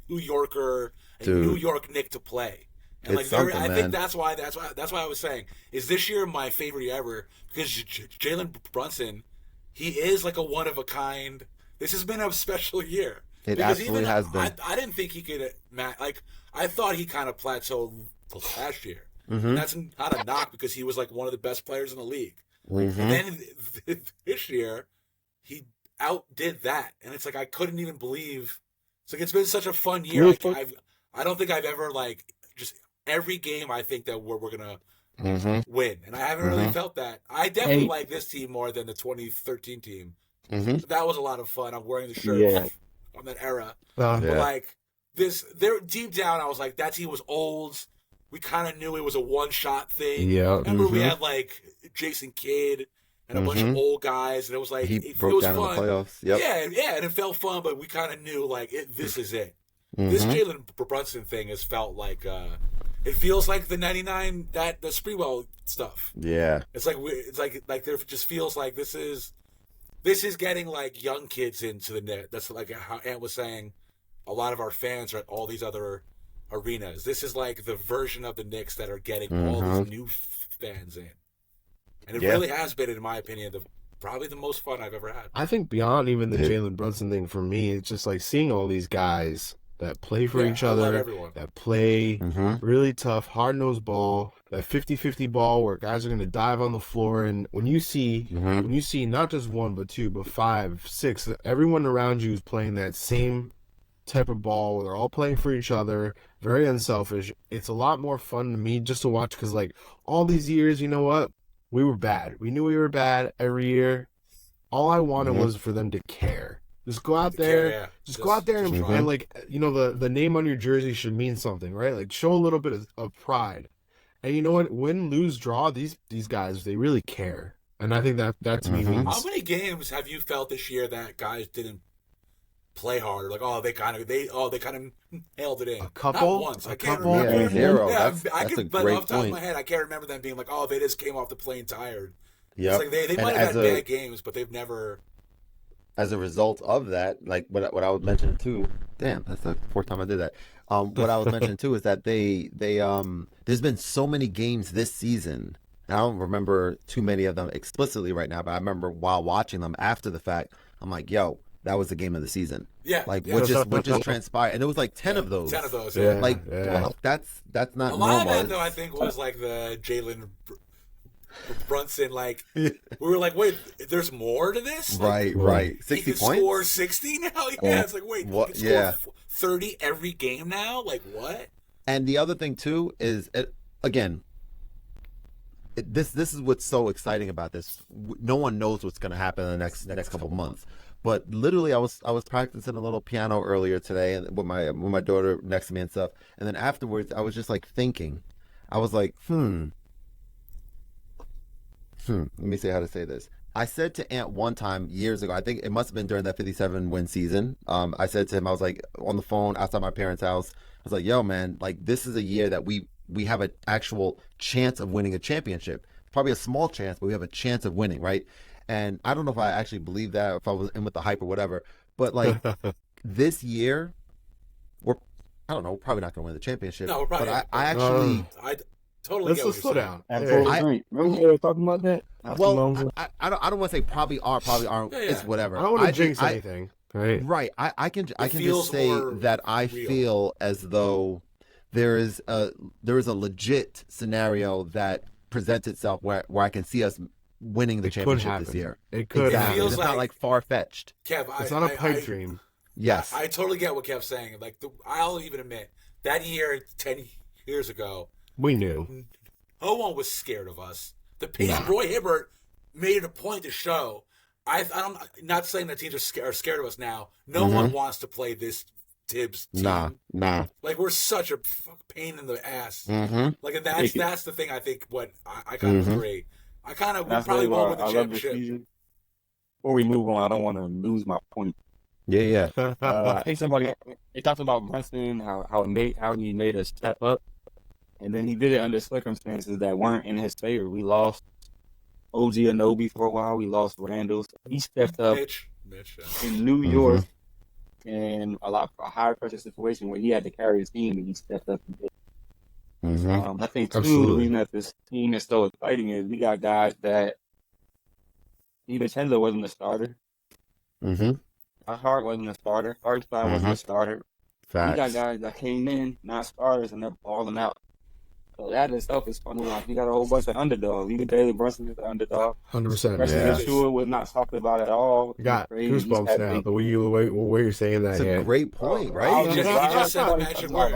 New Yorker, Dude. New York Knick to play. And it's I think that's why I was saying, is this year my favorite year ever, because Jalen Brunson, he is like a one of a kind. This has been a special year. It absolutely has been. I didn't think he could I thought he kind of plateaued last year. Mm-hmm. And that's not a knock, because he was like one of the best players in the league. Mm-hmm. And then this year, he outdid that, and it's like I couldn't even believe. It's like, it's been such a fun year. I don't think I've ever just every game I think that we're gonna win, and I haven't really felt that. I definitely like this team more than the 2013 team. That was a lot of fun. I'm wearing the shirt from that era, but like there deep down, I was like, that team was old. We kind of knew it was a one-shot thing. Yeah. Remember, we had like Jason Kidd and a bunch of old guys, and it was like, it was down fun. In the playoffs. Yep. Yeah, and it felt fun, but we kind of knew this is it. This Jalen Brunson thing has felt like it feels like the '99 the Sprewell stuff. Yeah, it's like there just feels like this is getting like young kids into the net. That's like how Ant was saying. A lot of our fans are at all these other arenas. This is like the version of the Knicks that are getting all these new fans in. And it really has been, in my opinion, probably the most fun I've ever had. I think beyond even the Jalen Brunson thing, for me, it's just like seeing all these guys that play for each other, that play really tough, hard-nosed ball, that 50-50 ball where guys are going to dive on the floor. And when you see not just one, but two, but 5, 6, everyone around you is playing that same type of ball. They're all playing for each other, very unselfish. It's a lot more fun to me just to watch, because like all these years, you know what? We were bad. We knew we were bad every year. All I wanted was for them to care. Just go out there. Just go out there and like, the name on your jersey should mean something, right? Like, show a little bit of pride. And you know what? Win, lose, draw, these guys, they really care. And I think that to me means... How many games have you felt this year that guys didn't play hard, or like, they kind of nailed it in? A couple? Not once. I can't remember. Yeah, zero. Yeah, that's a but great off the top point. of my head, I can't remember them being like, they just came off the plane tired. Yeah, it's like they might have had bad games, but they've never. As a result of that, like what I was mentioning too. Damn, that's the fourth time I did that. What I was mentioning too is that they there's been so many games this season. I don't remember too many of them explicitly right now, but I remember while watching them after the fact, I'm like, yo, that was the game of the season. Yeah. Like, what just transpired. And it was like 10 of those. 10 of those, yeah. Like, wow, that's not normal. A lot of that, though, I think, was like the Jalen Brunson, like, we were like, wait, there's more to this? Like, right. 60 he can points? score 60 now? Yeah, it's like, wait, what? He can score 30 every game now? Like, what? And the other thing, too, is, this is what's so exciting about this. No one knows what's going to happen in the next couple of months. But literally, I was practicing a little piano earlier today, and with my daughter next to me and stuff. And then afterwards, I was just like thinking. I was like, let me see how to say this. I said to Ant one time years ago, I think it must have been during that 57 win season. I said to him, I was like on the phone outside my parents' house. I was like, yo, man, like this is a year that we have an actual chance of winning a championship. Probably a small chance, but we have a chance of winning, right? And I don't know if I actually believe that, or if I was in with the hype or whatever. But like this year, I don't know, we're probably not going to win the championship. No, we're probably. But I actually, I totally get what slow you're down. Remember we were talking about that? Well, I don't want to say probably aren't. Yeah. It's whatever. I don't want to jinx anything. Right. Right. I can just say that I feel as though there is a legit scenario that presents itself where I can see us winning the championship this year. It could happen. It's not like far fetched. Kev, it's not a pipe dream. Yes. I totally get what Kev's saying. Like I'll even admit that year 10 years ago, we knew. No one was scared of us. Roy Hibbert made it a point to show I'm not saying that teams are scared of us now. No one wants to play this Tibbs team. Nah. Like, we're such a pain in the ass. Mm-hmm. Like, and that's the thing I think what I kind of agree. We probably won with the championship. Before we move on, I don't want to lose my point. Yeah. I think they talked about Brunson, how he made a step up, and then he did it under circumstances that weren't in his favor. We lost OG Anunoby for a while. We lost Randall. He stepped up Mitch, in New York in a higher pressure situation where he had to carry his team, and he stepped up and did. I think too, the reason that this team is so exciting is we got guys that DiVincenzo wasn't a starter. Our Hart wasn't a starter. Hartenstein wasn't a starter. Facts. We got guys that came in, not starters, and they're balling out. So that itself is fun to watch. You got a whole bunch of underdogs. Even Jalen Brunson is an underdog. 100%. Yeshua was not talked about at all. Got goosebumps now. The way you're saying that. It's a great point, right? He just said the magic word.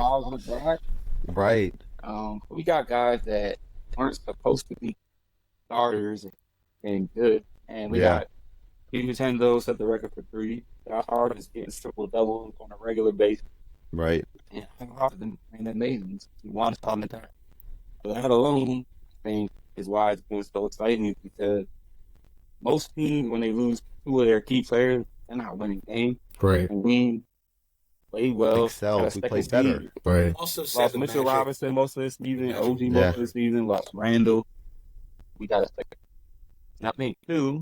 Right. We got guys that aren't supposed to be starters and good. And we got DiVincenzo set the record for 3. Josh Hart is getting triple doubles on a regular basis. Right. And Hart been amazing. He won all the time. So that alone, I think, is why it's been so exciting, because most teams, when they lose 2 of their key players, they're not winning games. Right. And we play well. Excel. We play better. Right. Also Lost Mitchell Robinson most of the season, OG most of the season, lost Randall. We got a second. And I think, too,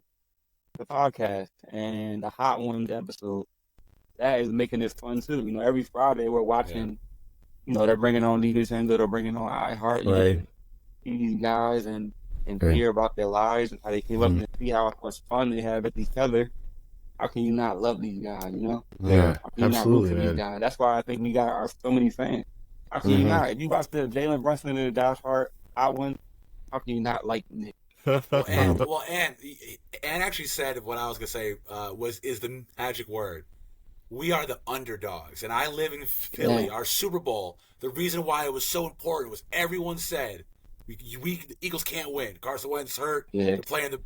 the podcast and the Hot Ones episode, that is making this fun, too. You know, every Friday we're watching, you know, they're bringing on DiVincenzo, they're bringing on iHeart. Right. See these guys and hear about their lives and how they came up and see how much fun they have with each other. How can you not love these guys, you know? Yeah, how can you absolutely, not root for these guys? That's why I think we got so many fans. How can you not? If you watch the Jalen Brunson and the Josh Hart Hot One, how can you not like Nick? And actually said what I was gonna say is the magic word. We are the underdogs, and I live in Philly. Our Super Bowl, the reason why it was so important was everyone said the Eagles can't win. Carson Wentz hurt. They're playing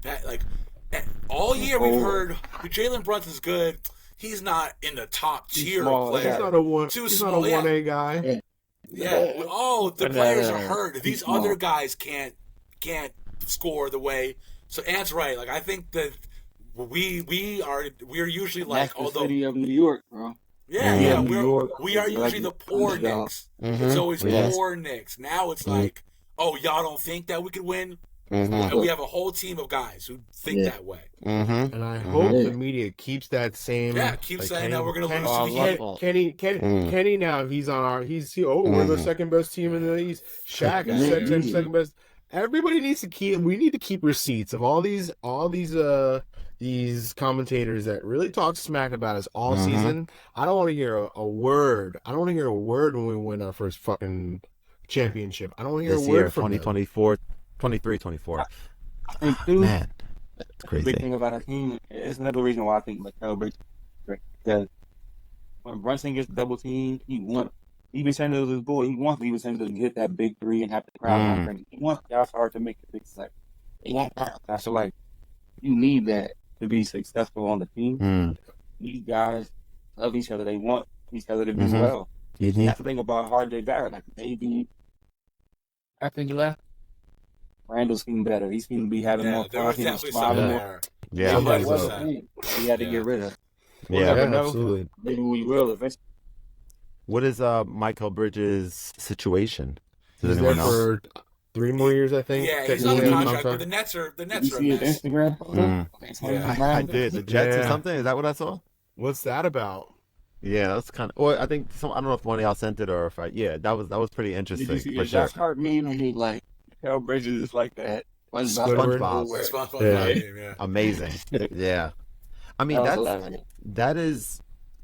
all year we've heard Jalen Brunson's good. He's not in the top tier of players. He's not a 1A guy. Yeah. Oh, the players are hurt. These other guys can't score the way. So Ant's right. Like, I think that we are usually like, that's the city of New York, bro. We are usually the poor Knicks. It's always poor Knicks. Now it's like, oh, y'all don't think that we could win? We have a whole team of guys who think that way. And I hope the media keeps that same. Keep saying that we're going to lose to the Kenny now, he's on our. We're the second best team in the East. Shaq is second best. Everybody needs to keep. We need to keep receipts of all these commentators that really talk smack about us all season. I don't want to hear a word. I don't want to hear a word when we win our first fucking championship. I don't want to hear a word from 2024, 23-24. I think, too, man, it's crazy. The big thing about our team is another reason why I think LaCroix breaks, because when Brunson gets double teamed, he wants DiVincenzo is his boy. He wants DiVincenzo to get that big 3 and have the crowd. He wants Josh Hart to make a big play. He wants that. So, like, you need that to be successful on the team. These guys love each other. They want each other to do well. That's the thing about Hard Day Barrett. Like, maybe after he left, Randall seemed better. He seemed to be having more fun. He was smiling more. Yeah, somebody was a thing he had to get rid of. We'll never know. Absolutely. Maybe we will eventually. What is Michael Bridges' situation? He's there for 3 more years, I think. Yeah, he's on the contract, but the Nets are a mess. Instagram photo? I did. The Jets or something? Is that what I saw? What's that about? Yeah, that's kind of. Or I think I don't know if one of y'all sent it or if that was pretty interesting. Did you see for sure. Josh Hart meme and he like Michael Bridges is like that. SpongeBob. Yeah. Amazing. Yeah. I mean, that is.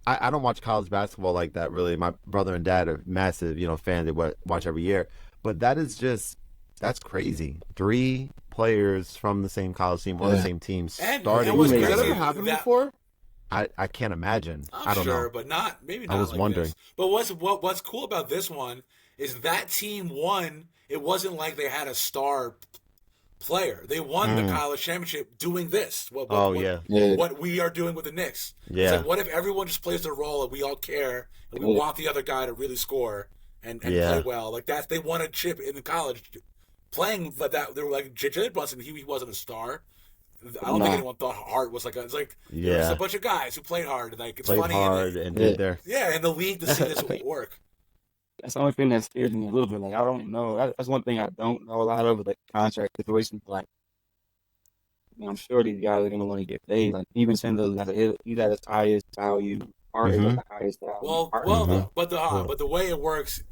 I don't watch college basketball like that, really. My brother and dad are massive, fans. They watch every year. But that's crazy. 3 players from the same college team or the same team starting. Has that ever happened before? I can't imagine. I don't know. But maybe not. I was wondering. This. But what's cool about this one is that team won. It wasn't like they had a star player. They won the college championship doing this. What we are doing with the Knicks. Yeah. It's like, what if everyone just plays their role and we all care and we want the other guy to really score and play well? Like that, they won a chip in the college playing, but that they were like Jalen Brunson. He wasn't a star. I don't think anyone thought Hart was like it's like there's a bunch of guys who played hard. Like it's funny and did there. Yeah, in the league to see this work. That's the only thing that scares me a little bit. Like I don't know. That's one thing I don't know a lot of, like contract situations. Like I'm sure these guys are gonna want to get paid. Like even Sendo, he's at his highest value. Hart is at the highest value. But the way it works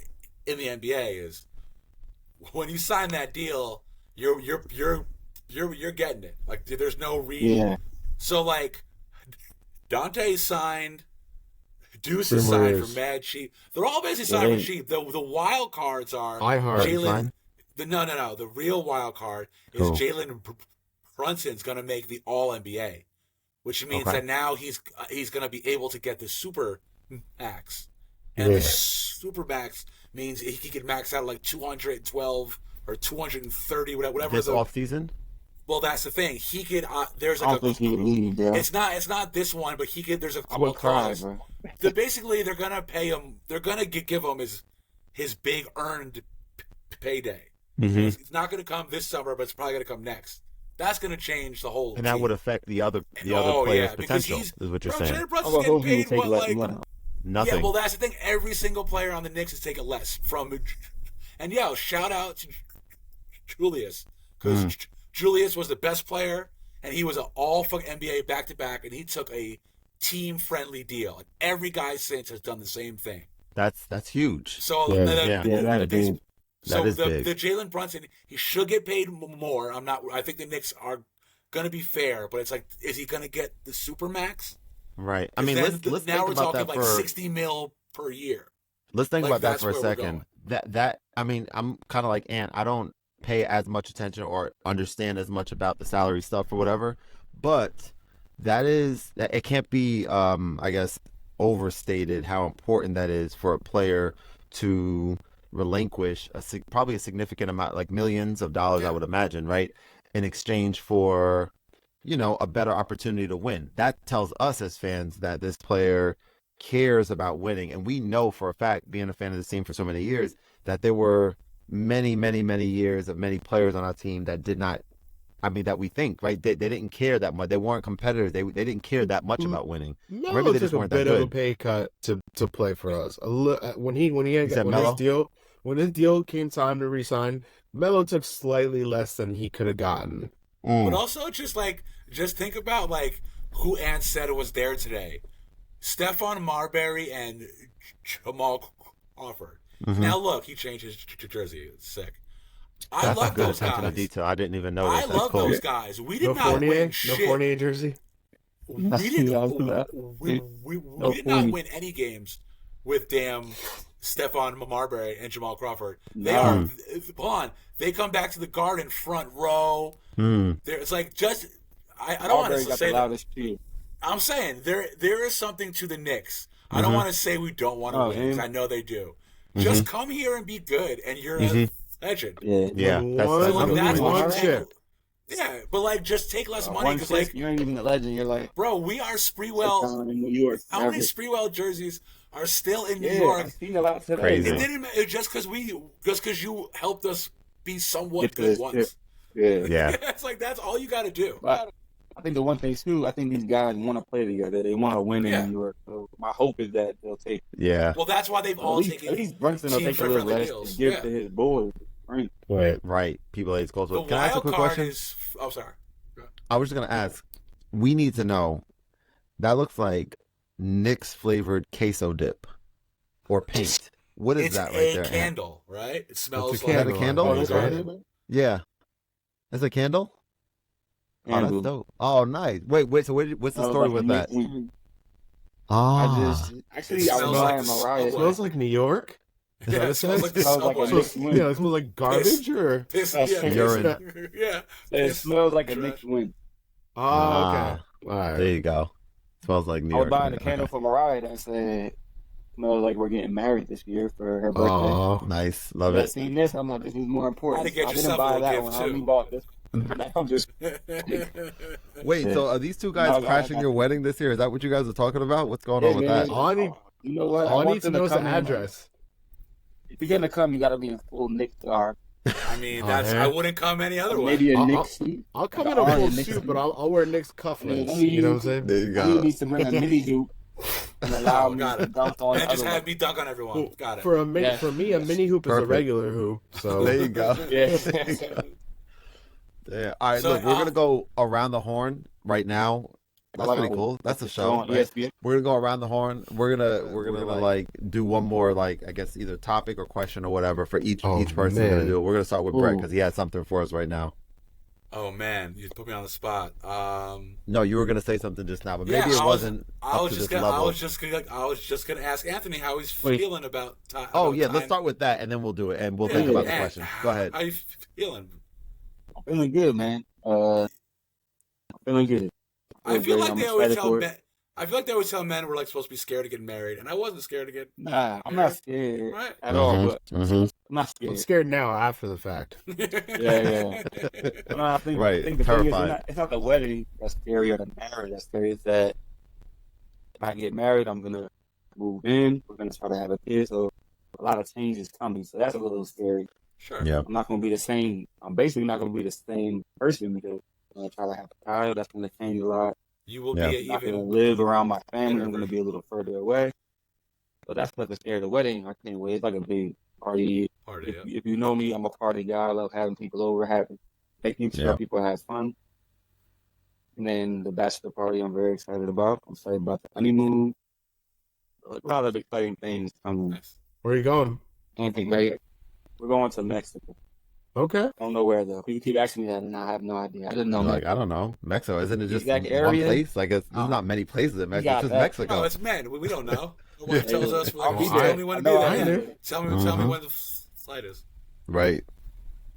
in the NBA is when you sign that deal, you're getting it. Like there's no reason. Yeah. So like Dante signed. Deuce is signed for mad cheap. They're all basically signed for cheap. The wild cards are Jalen. No. The real wild card is Jalen Brunson's going to make the All NBA, which means that now he's going to be able to get the super max, and the super max means he could max out like 212 or 230, whatever. This off season. Well, that's the thing. He could. There's like It's not this one, but he could. There's a clause. Basically, they're gonna pay him. They're gonna give him his big earned payday. It's not gonna come this summer, but it's probably gonna come next. That's gonna change the whole. And that would affect the other players' potential. Is what you're saying. Brunson's getting paid nothing. Yeah, well, that's the thing. Every single player on the Knicks is taking less from. And shout out to Julius because. Julius was the best player, and he was an all-fucking NBA back-to-back, and he took a team-friendly deal. And every guy since has done the same thing. That's huge. So that is big. The Jalen Brunson, he should get paid more. I think the Knicks are going to be fair, but it's like, is he going to get the super max? Right. I mean, let's now think we're about talking that like $60 million per year. Let's think about that for a second. I mean, I'm kind of like Ant. I don't pay as much attention or understand as much about the salary stuff or whatever, but it can't be I guess overstated how important that is for a player to relinquish probably a significant amount, like millions of dollars, I would imagine, right, in exchange for a better opportunity to win. That tells us as fans that this player cares about winning, and we know for a fact, being a fan of this team for so many years, that there were many years of many players on our team that did not, that we think, right, they didn't care that much. They weren't competitors. They didn't care that much about winning. Melo took a bit of a pay cut to play for us. When his deal came time to resign, Melo took slightly less than he could have gotten. But also just think about like who Ant said was there today: Stephon Marbury and Jamal Crawford. Now look, he changed his jersey. It's sick. I love those guys. Detail. I didn't even know. I love those guys. We did not win shit. No Fournier jersey. We did not win any games with damn Stephon Marbury and Jamal Crawford. They come back to the Garden front row. It's like I don't want to say that. I'm saying there is something to the Knicks. I don't want to say we don't want to win, because I know they do. Just come here and be good, and you're a legend. Yeah. That's what you take. Yeah, but like, just take less money, because like, you ain't even a legend. You're like, bro, we are Spreewell. In New York. How many Spreewell jerseys are still in New York? I've seen a lot today. It didn't matter just because you helped us be somewhat good once. Yeah. It's like that's all you got to do. But I think the one thing too, I think these guys want to play together. They want to win in New York. So my hope is that they'll take. Yeah. Well, that's why they've all taken. At least Brunson will take a little less to give to his boys. Right. People age close. Can I ask a quick question? Oh, sorry. I was just gonna ask. We need to know. That looks like Knicks flavored queso dip or paint. What is that right there? It's a candle, right? It smells like a candle. Yeah. It's a candle. Oh, that's dope. Oh, nice. Wait. So what's the story with that? It smells like New York. Yeah, it smells like the it smells like garbage or urine. Yeah. It smells like a Knicks win. Oh, okay. All right. There you go. Smells like New York. I was buying a candle for Mariah that said, smells like we're getting married this year for her birthday. Oh, nice. Love it. Seen this, I'm like, this is more important. I had to get I yourself didn't buy a that gift one. too. I only bought this. I'm just Wait, so are these two guys crashing your wedding this year? Is that what you guys are talking about? What's going on with that? You know what? All I need to know is the address. If you're gonna come, you gotta be in full Knicks garb. I mean, I wouldn't come any other way. Maybe a Knicks suit. I'll come in a full suit, but I'll wear Knicks cufflinks. You know what I'm saying? There you go. You need to bring a mini hoop and allow me to dunk on. And just have me dunk on everyone. Got it. For me, a mini hoop is a regular hoop. So there you go. Yeah. Yeah. All right, So, look, we're gonna go around the horn right now. That's pretty cool. That's a show. Right? We're gonna go around the horn. We're gonna like do one more, like, I guess either topic or question or whatever for each person. Gonna do it. We're gonna start with Brett because he has something for us right now. Oh man, you put me on the spot. No, you were gonna say something just now, but maybe it wasn't up to this level. I was just gonna ask Anthony how he's feeling about. Let's start with that and then we'll do it and we'll think about the question. Go ahead. How you feeling? I'm feeling good, man. I'm feeling good. I feel like they always tell men we're like supposed to be scared to get married, and I wasn't scared to get. Nah, I'm not scared at all. But I'm not scared. I'm scared now after the fact. Yeah. No, I think the thing is, it's not the wedding that's scary or the marriage that's scary. It's that if I get married, I'm gonna move in. We're gonna try to have a kid, so a lot of change is coming. So that's a little scary. Sure. Yeah. I'm not gonna be the same. I'm basically not gonna be the same person because I'm gonna try to have a child. That's gonna change a lot. You will I'm not gonna live around my family. I'm gonna be a little further away. So that's what the scare of the wedding. I can't wait. It's like a big party. If you know me, I'm a party guy. I love having people over, making sure people have fun. And then the bachelor party, I'm very excited about. I'm excited about the honeymoon. A lot of exciting things coming. Nice. Where are you going? Anything great? We're going to Mexico. Okay. I don't know where though. People keep asking me that, and I have no idea. I didn't know. Like, I don't know. Mexico, isn't it just one area? place? Like, there's not many places in Mexico. It's just Mexico. No, it's men. We don't know. No one tells us. I'll be Tell there. me when to be there. Tell me when the flight is. Right.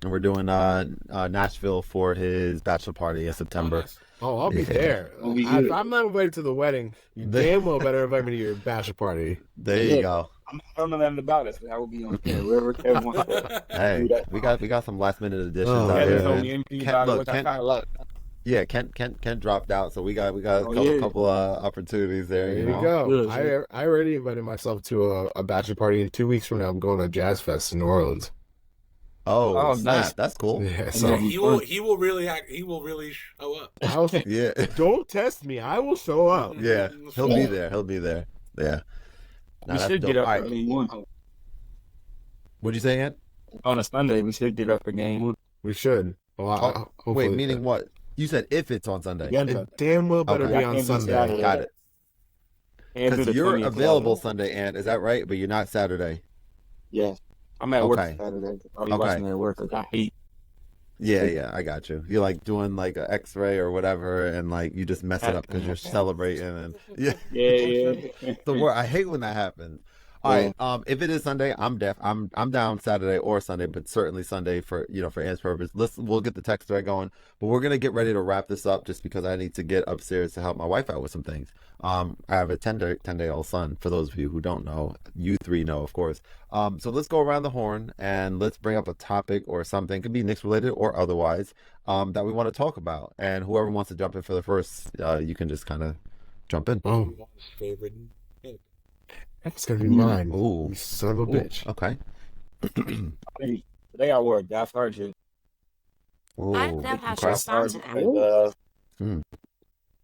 And we're doing Nashville for his bachelor party in September. Oh, nice. Oh, I'll be there. If I'm not invited to the wedding, you damn well better invite me to your bachelor party. There you go. I don't know nothing about it, so I will be on there wherever Kevin wants to. Hey, we got some last minute additions out here. Kent dropped out, so we got a couple opportunities there. There you go. I already invited myself to a bachelor party in 2 weeks from now. I'm going to Jazz Fest in New Orleans. Oh, nice. That's cool. Yeah, so he will really show up. Yeah. Don't test me. I will show up. Yeah. He'll be there. Yeah. We should get up early one. What'd you say, Ant? On a Sunday, we should get up for game one. We should. Well, wait, meaning what? You said if it's on Sunday. Yeah, it damn well better be on Sunday. Got it. Because you're available Sunday, Ant. Is that right? But you're not Saturday. Yes. I'm at work Saturday. I'll be watching at work because I hate. Yeah, I got you. You're like doing like an X-ray or whatever, and like you just mess it up because you're celebrating. And yeah. I hate when that happens. All right. If it is Sunday, I'm down Saturday or Sunday, but certainly Sunday for Ant's purpose. We'll get the text thread going, but we're gonna get ready to wrap this up just because I need to get upstairs to help my wife out with some things. I have a 10-day-old son. For those of you who don't know, you three know, of course. So let's go around the horn and let's bring up a topic or something. It could be Knicks related or otherwise that we want to talk about. And whoever wants to jump in for the first, you can just kind of jump in. Oh, favorite. That's gonna be mine. Ooh, son of a bitch. Okay. Today I wore a Josh Hart jersey. Ooh, I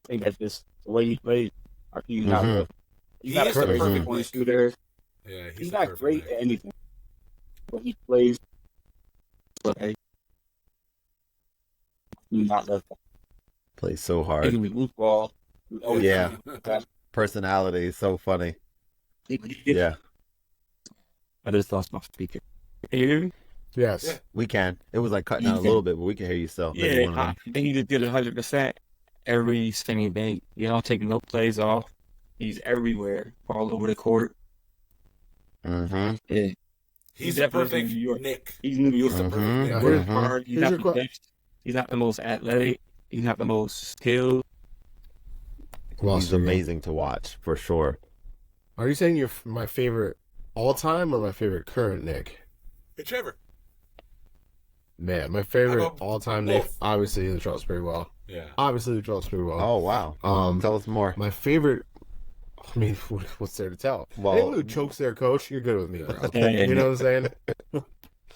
think that's just the way he plays. He's not a perfect one shooter. Yeah, he's not great at anything, but he plays. Okay. He's not left. Plays so hard. He can be loose ball. Yeah. Personality is so funny. Yeah. I just lost my speaker. Can you hear me? Yes. Yeah. We can. It was like cutting out a little bit, but we can hear you still. Yeah, I think he just did 100% every single day. You don't take no plays off. He's everywhere, all over the court. Mm-hmm. Yeah. He's the perfect Nick. He's New York. Mm-hmm. Hard. He's not the best. He's not the most athletic. He's not the most skilled. He's amazing to watch, for sure. Are you saying you're my favorite all-time or my favorite current Nick? Whichever. Man, my favorite about all-time both? Nick, obviously the Charles pretty well. Yeah. Obviously the Charles pretty well. Oh wow. Tell us more. My favorite. I mean, what's there to tell? Well- Anyone who chokes their coach, you're good with me, bro. Yeah. You know what I'm saying?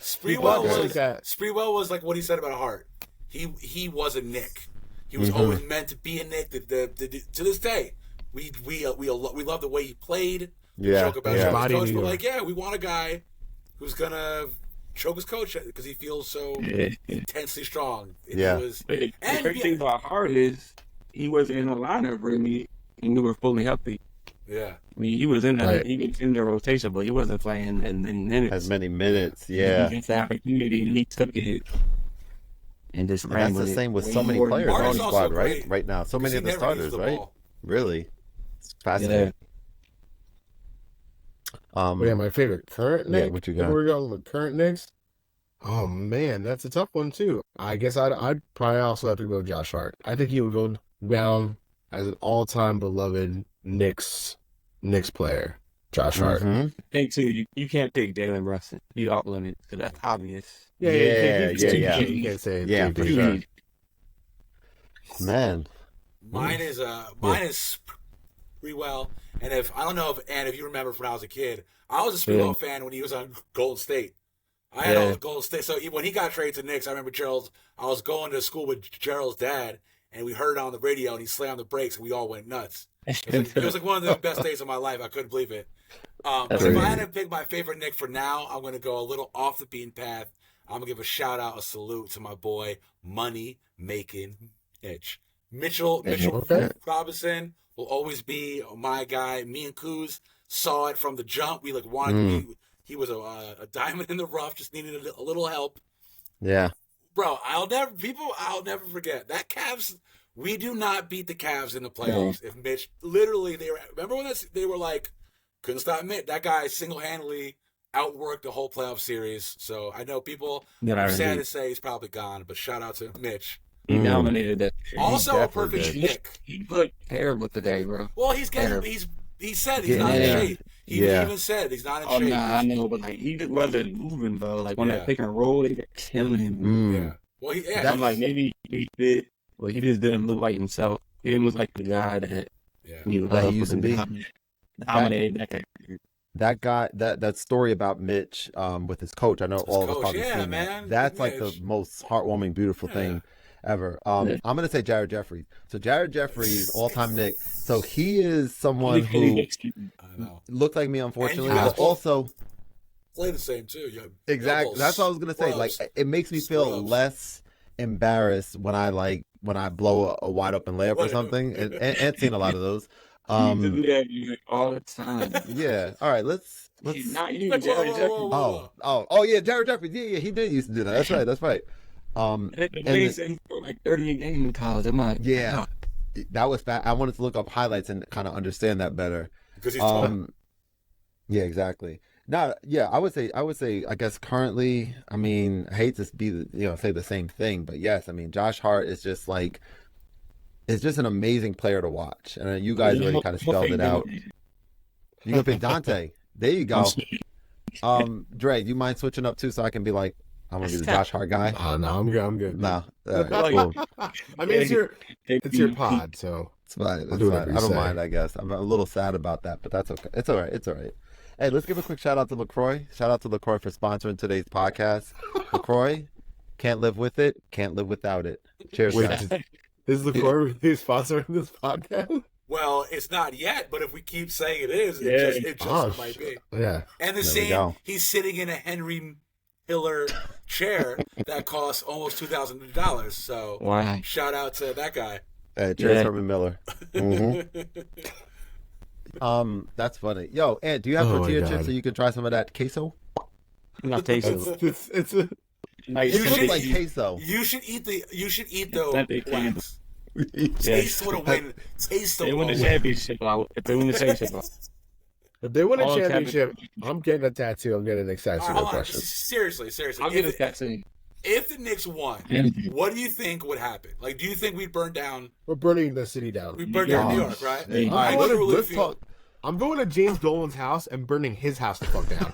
Sprewell was like what he said about Hart. He was a Knick. He was always meant to be a Knick. To this day, we love the way he played. We Yeah, joke about yeah. choking his coach. Body We're New like, yeah, we want a guy who's gonna choke his coach because he feels so intensely strong. And Yeah. The great thing about Hart is he wasn't in the lineup really, and we were fully healthy. Yeah. I mean, he was in Right. he was in the rotation, but he wasn't playing in minutes. As many minutes, yeah. He gets the opportunity, he took it, and just And ran that's with the it. same with Way so many more players than on the Martin's squad, also right? great Right now, so because many of he the never needs starters, the right? ball. Really, it's fascinating. But yeah, my favorite current Nick. what you got? We're going with current Knicks. Oh man, that's a tough one too. I guess I'd probably also have to go Josh Hart. I think he would go down as an all-time beloved Knicks player. Josh Hart. Mhm. thing too, you can't pick Jalen Brunson. You off limits, because that's obvious. Yeah. You can't say it. Yeah, too, for too. sure. Man, Mine is Sprewell, and if you remember from when I was a kid, I was a Sprewell fan when he was on Golden State. I had all the Golden State. So when he got traded to Knicks, I remember I was going to school with Gerald's dad, and we heard it on the radio, and he slammed the brakes, and we all went nuts. It was like one of the best days of my life. I couldn't believe it. But if I had to pick my favorite Knick for now, I'm going to go a little off the beaten path. I'm going to give a shout out, a salute to my boy, Money Making Mitch. Mitchell Robinson will always be my guy. Me and Kuz saw it from the jump. We wanted to be. He was a diamond in the rough, just needed a little help. yeah. Bro, I'll never forget that Cavs. We do not beat the Cavs in the playoffs. If Mitch, literally, remember when they were like, couldn't stop Mitch. That guy single-handedly outworked the whole playoff series. So I know people, I'm sad to say he's probably gone, but shout out to Mitch. He dominated that. Also a definitely perfect did. Knick. He looked terrible today, bro. Well, he said he's not in shape. He even said he's not in shape. Nah, I know, but he just wasn't moving, bro. Like when that pick and roll, they were killing him. Yeah. Well, I'm like, maybe he fit. Well, he just didn't look like himself. He didn't look like the guy that he used to be. Dominated that guy. That guy, that story about Mitch with his coach, I know all of us probably seen that. Man. That's like the most heartwarming, beautiful thing ever. I'm going to say Jared Jeffries. So Jared Jeffries, all-time Knick. So he is someone who looks like me, unfortunately, but also play the same too. exactly. That's what I was going to say. Like, it makes me feel less embarrassed when I blow a wide open layup or something, and seen a lot of those. All the time. Yeah. All right. Let's. He's not you, Jared Jeffries. Oh yeah, Jared Jeffries. Yeah, he did used to do that. That's right. He said like 30 a game in college. I'm like, that was bad. I wanted to look up highlights and kind of understand that better. Because he's tall. Yeah, exactly. No, yeah, I would say, I guess currently, I mean, I hate to say the same thing, but yes, I mean, Josh Hart is just like, it's just an amazing player to watch. And you guys already kind of spelled it out. You gonna pick Dante. There you go. Dre, do you mind switching up too so I can be like, I'm gonna be the Josh Hart guy? No, I'm good. No. All right, cool. I mean, it's your pod, so it's fine. It's fine. I don't mind, I guess. I'm a little sad about that, but that's okay. It's all right. Hey, let's give a quick shout out to LaCroix. Shout out to LaCroix for sponsoring today's podcast. LaCroix, can't live with it, can't live without it. Cheers, guys. Is LaCroix sponsoring this podcast? Well, it's not yet, but if we keep saying it is, it just might be. Yeah. And he's sitting in a Henry Hiller chair that costs almost $2,000. So shout out to that guy. Cheers, Herman Miller. That's funny. Yo, Ant, do you have tortilla chips so you can try some of that queso? Not tasting. It's a. It looks like queso. You should eat the wax. Taste would win. Taste They win the championship. If they win the championship, if they win a championship, I'm getting a tattoo. I'm getting excited. Seriously. I'll get a tattoo. If the Knicks won, what do you think would happen? Like, do you think we'd burn down? We're burning the city down. We burned down New York, right? I'm going to James Dolan's house and burning his house the fuck down.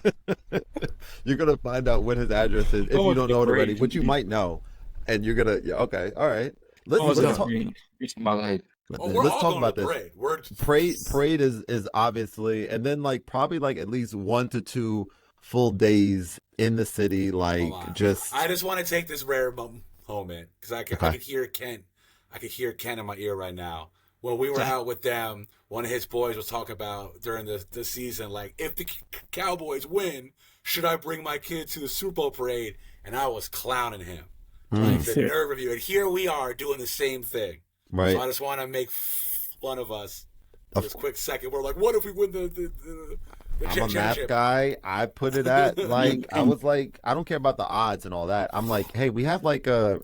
You're gonna find out what his address is if you don't know it already, which you might know, and you're gonna. Yeah, okay, all right. Let's talk. We're Let's all talk going about to this. parade. Parade is obviously, and then like probably like at least 1 to 2 full days in the city. Like just. I just want to take this rare moment because I could hear Ken. I could hear Ken in my ear right now. When we were out with them, one of his boys was talking about during the season, like, if the Cowboys win, should I bring my kid to the Super Bowl parade? And I was clowning him. Like, the nerve of you. And here we are doing the same thing. Right. So I just want to make fun of us for this quick second. We're like, what if we win the I'm a math guy. I put it at, like, I was like, I don't care about the odds and all that. I'm like, hey, we have like a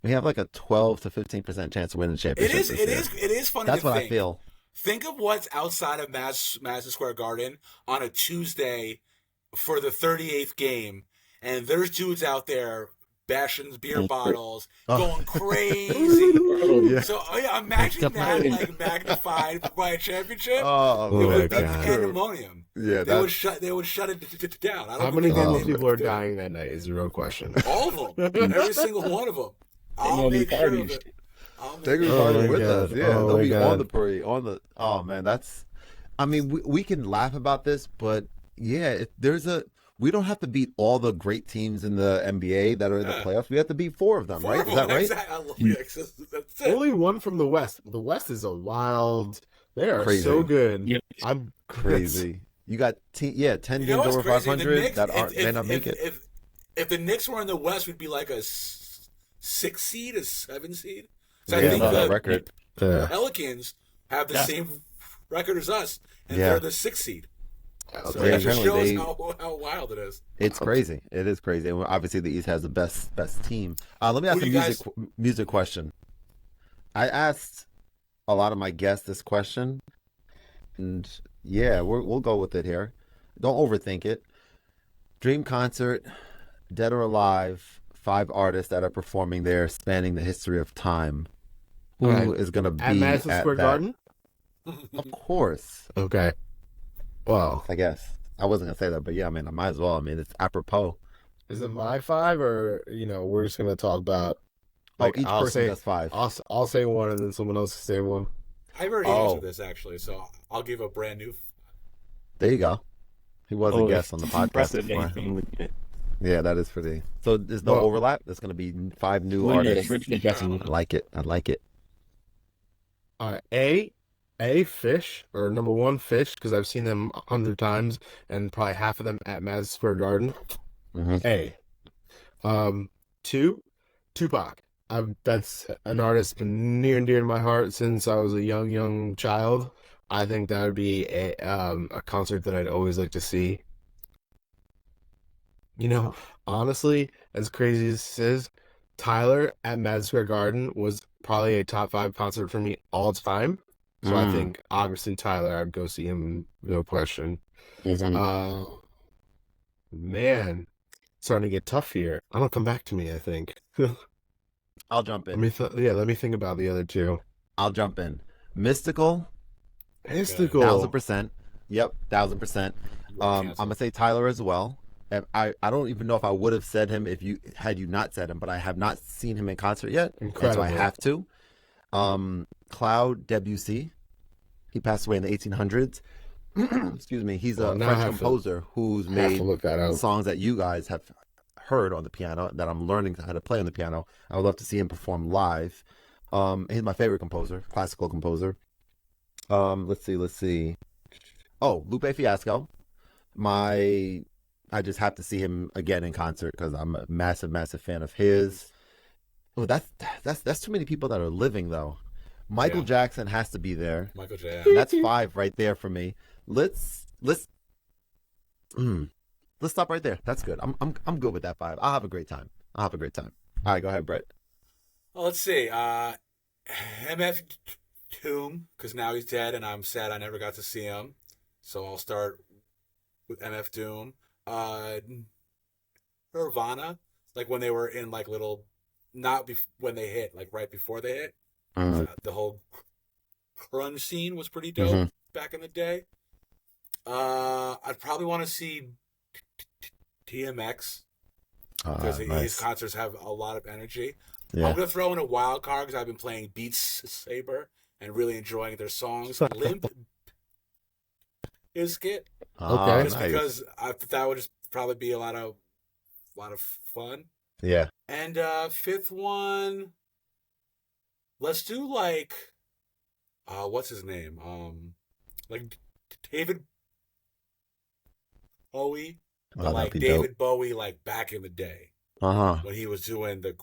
12 to 15% chance of winning the championship. It is funny. That's to what think. I feel. Think of what's outside of Madison Square Garden on a Tuesday for the 38th game, and there's dudes out there bashing beer bottles, going crazy. So imagine that like magnified by a championship. Oh, it would be pandemonium. Yeah, they would shut it down. How many people are dying that night is the real question. All of them, every single one of them. I'll make sure of it. They're gonna party with us. Yeah, they'll be on the parade. Oh man, that's. I mean, we can laugh about this, but yeah, we don't have to beat all the great teams in the NBA that are in the playoffs. We have to beat 4 of them, right? Is that right? Exactly. That's it. Only one from the West. The West is a wild. They are so good. Yep. I'm crazy. You got 10 games over 500 that may not make it. If the Knicks were in the West, we'd be like a 6 seed, a 7 seed. So I think the record. The Pelicans have the same record as us, and they're the 6th seed. So that just shows how wild it is. It's crazy. It is crazy. And obviously, the East has the best team. Let me ask a music question. I asked a lot of my guests this question, and yeah, we'll go with it here. Don't overthink it. Dream concert, dead or alive, 5 artists that are performing there, spanning the history of time. Who is going to be at Madison Square Garden? Of course. Okay. Well, I guess I wasn't gonna say that, but yeah, I mean, I might as well. I mean, it's apropos. Is it my 5, or we're just gonna talk about? Like, each person does 5. I'll say one, and then someone else will say one. I've already answered this actually, so I'll give a brand new. There you go. He was a guest on the podcast before. Yeah, that is pretty. So there's no overlap. There's gonna be 5 new artists. I like it. All right, Fish, or number 1, Fish, because I've seen them 100 times, and probably half of them at Madison Square Garden. A. 2, Tupac. That's an artist been near and dear to my heart since I was a young child. I think that would be a concert that I'd always like to see. Honestly, as crazy as this is, Tyler at Madison Square Garden was probably a top 5 concert for me all time. So I think, obviously, Tyler, I'd go see him, no question. Man, starting to get tough here. That'll come back to me, I think. I'll jump in. Let me think about the other 2. I'll jump in. Mystical. 1000%. Yep, 1000%. I'm gonna say Tyler as well. And I don't even know if I would have said him had you not said him, but I have not seen him in concert yet. Incredible. So I have to. Claude Debussy. He passed away in the 1800s. Excuse me. He's a French composer who's made songs that you guys have heard on the piano that I'm learning how to play on the piano. I would love to see him perform live. He's my favorite composer, classical composer. Let's see. Oh, Lupe Fiasco. I just have to see him again in concert because I'm a massive fan of his. Oh, that's too many people that are living though. Michael Jackson has to be there. Michael Jackson. That's 5 right there for me. Let's stop right there. That's good. I'm good with that 5. I'll have a great time. All right, go ahead, Brett. Well, let's see. MF Doom, because now he's dead, and I'm sad I never got to see him. So I'll start with MF Doom. Nirvana, like when they were in like little, when they hit, like right before they hit. The whole grunge scene was pretty dope back in the day. I'd probably want to see DMX because his concerts have a lot of energy. Yeah. I'm gonna throw in a wild card because I've been playing Beat Saber and really enjoying their songs. Limp Bizkit. Okay. Just because I thought that would just probably be a lot of fun. Yeah. And fifth one, let's do like what's his name? Like David Bowie. Like David Bowie like back in the day. When he was doing the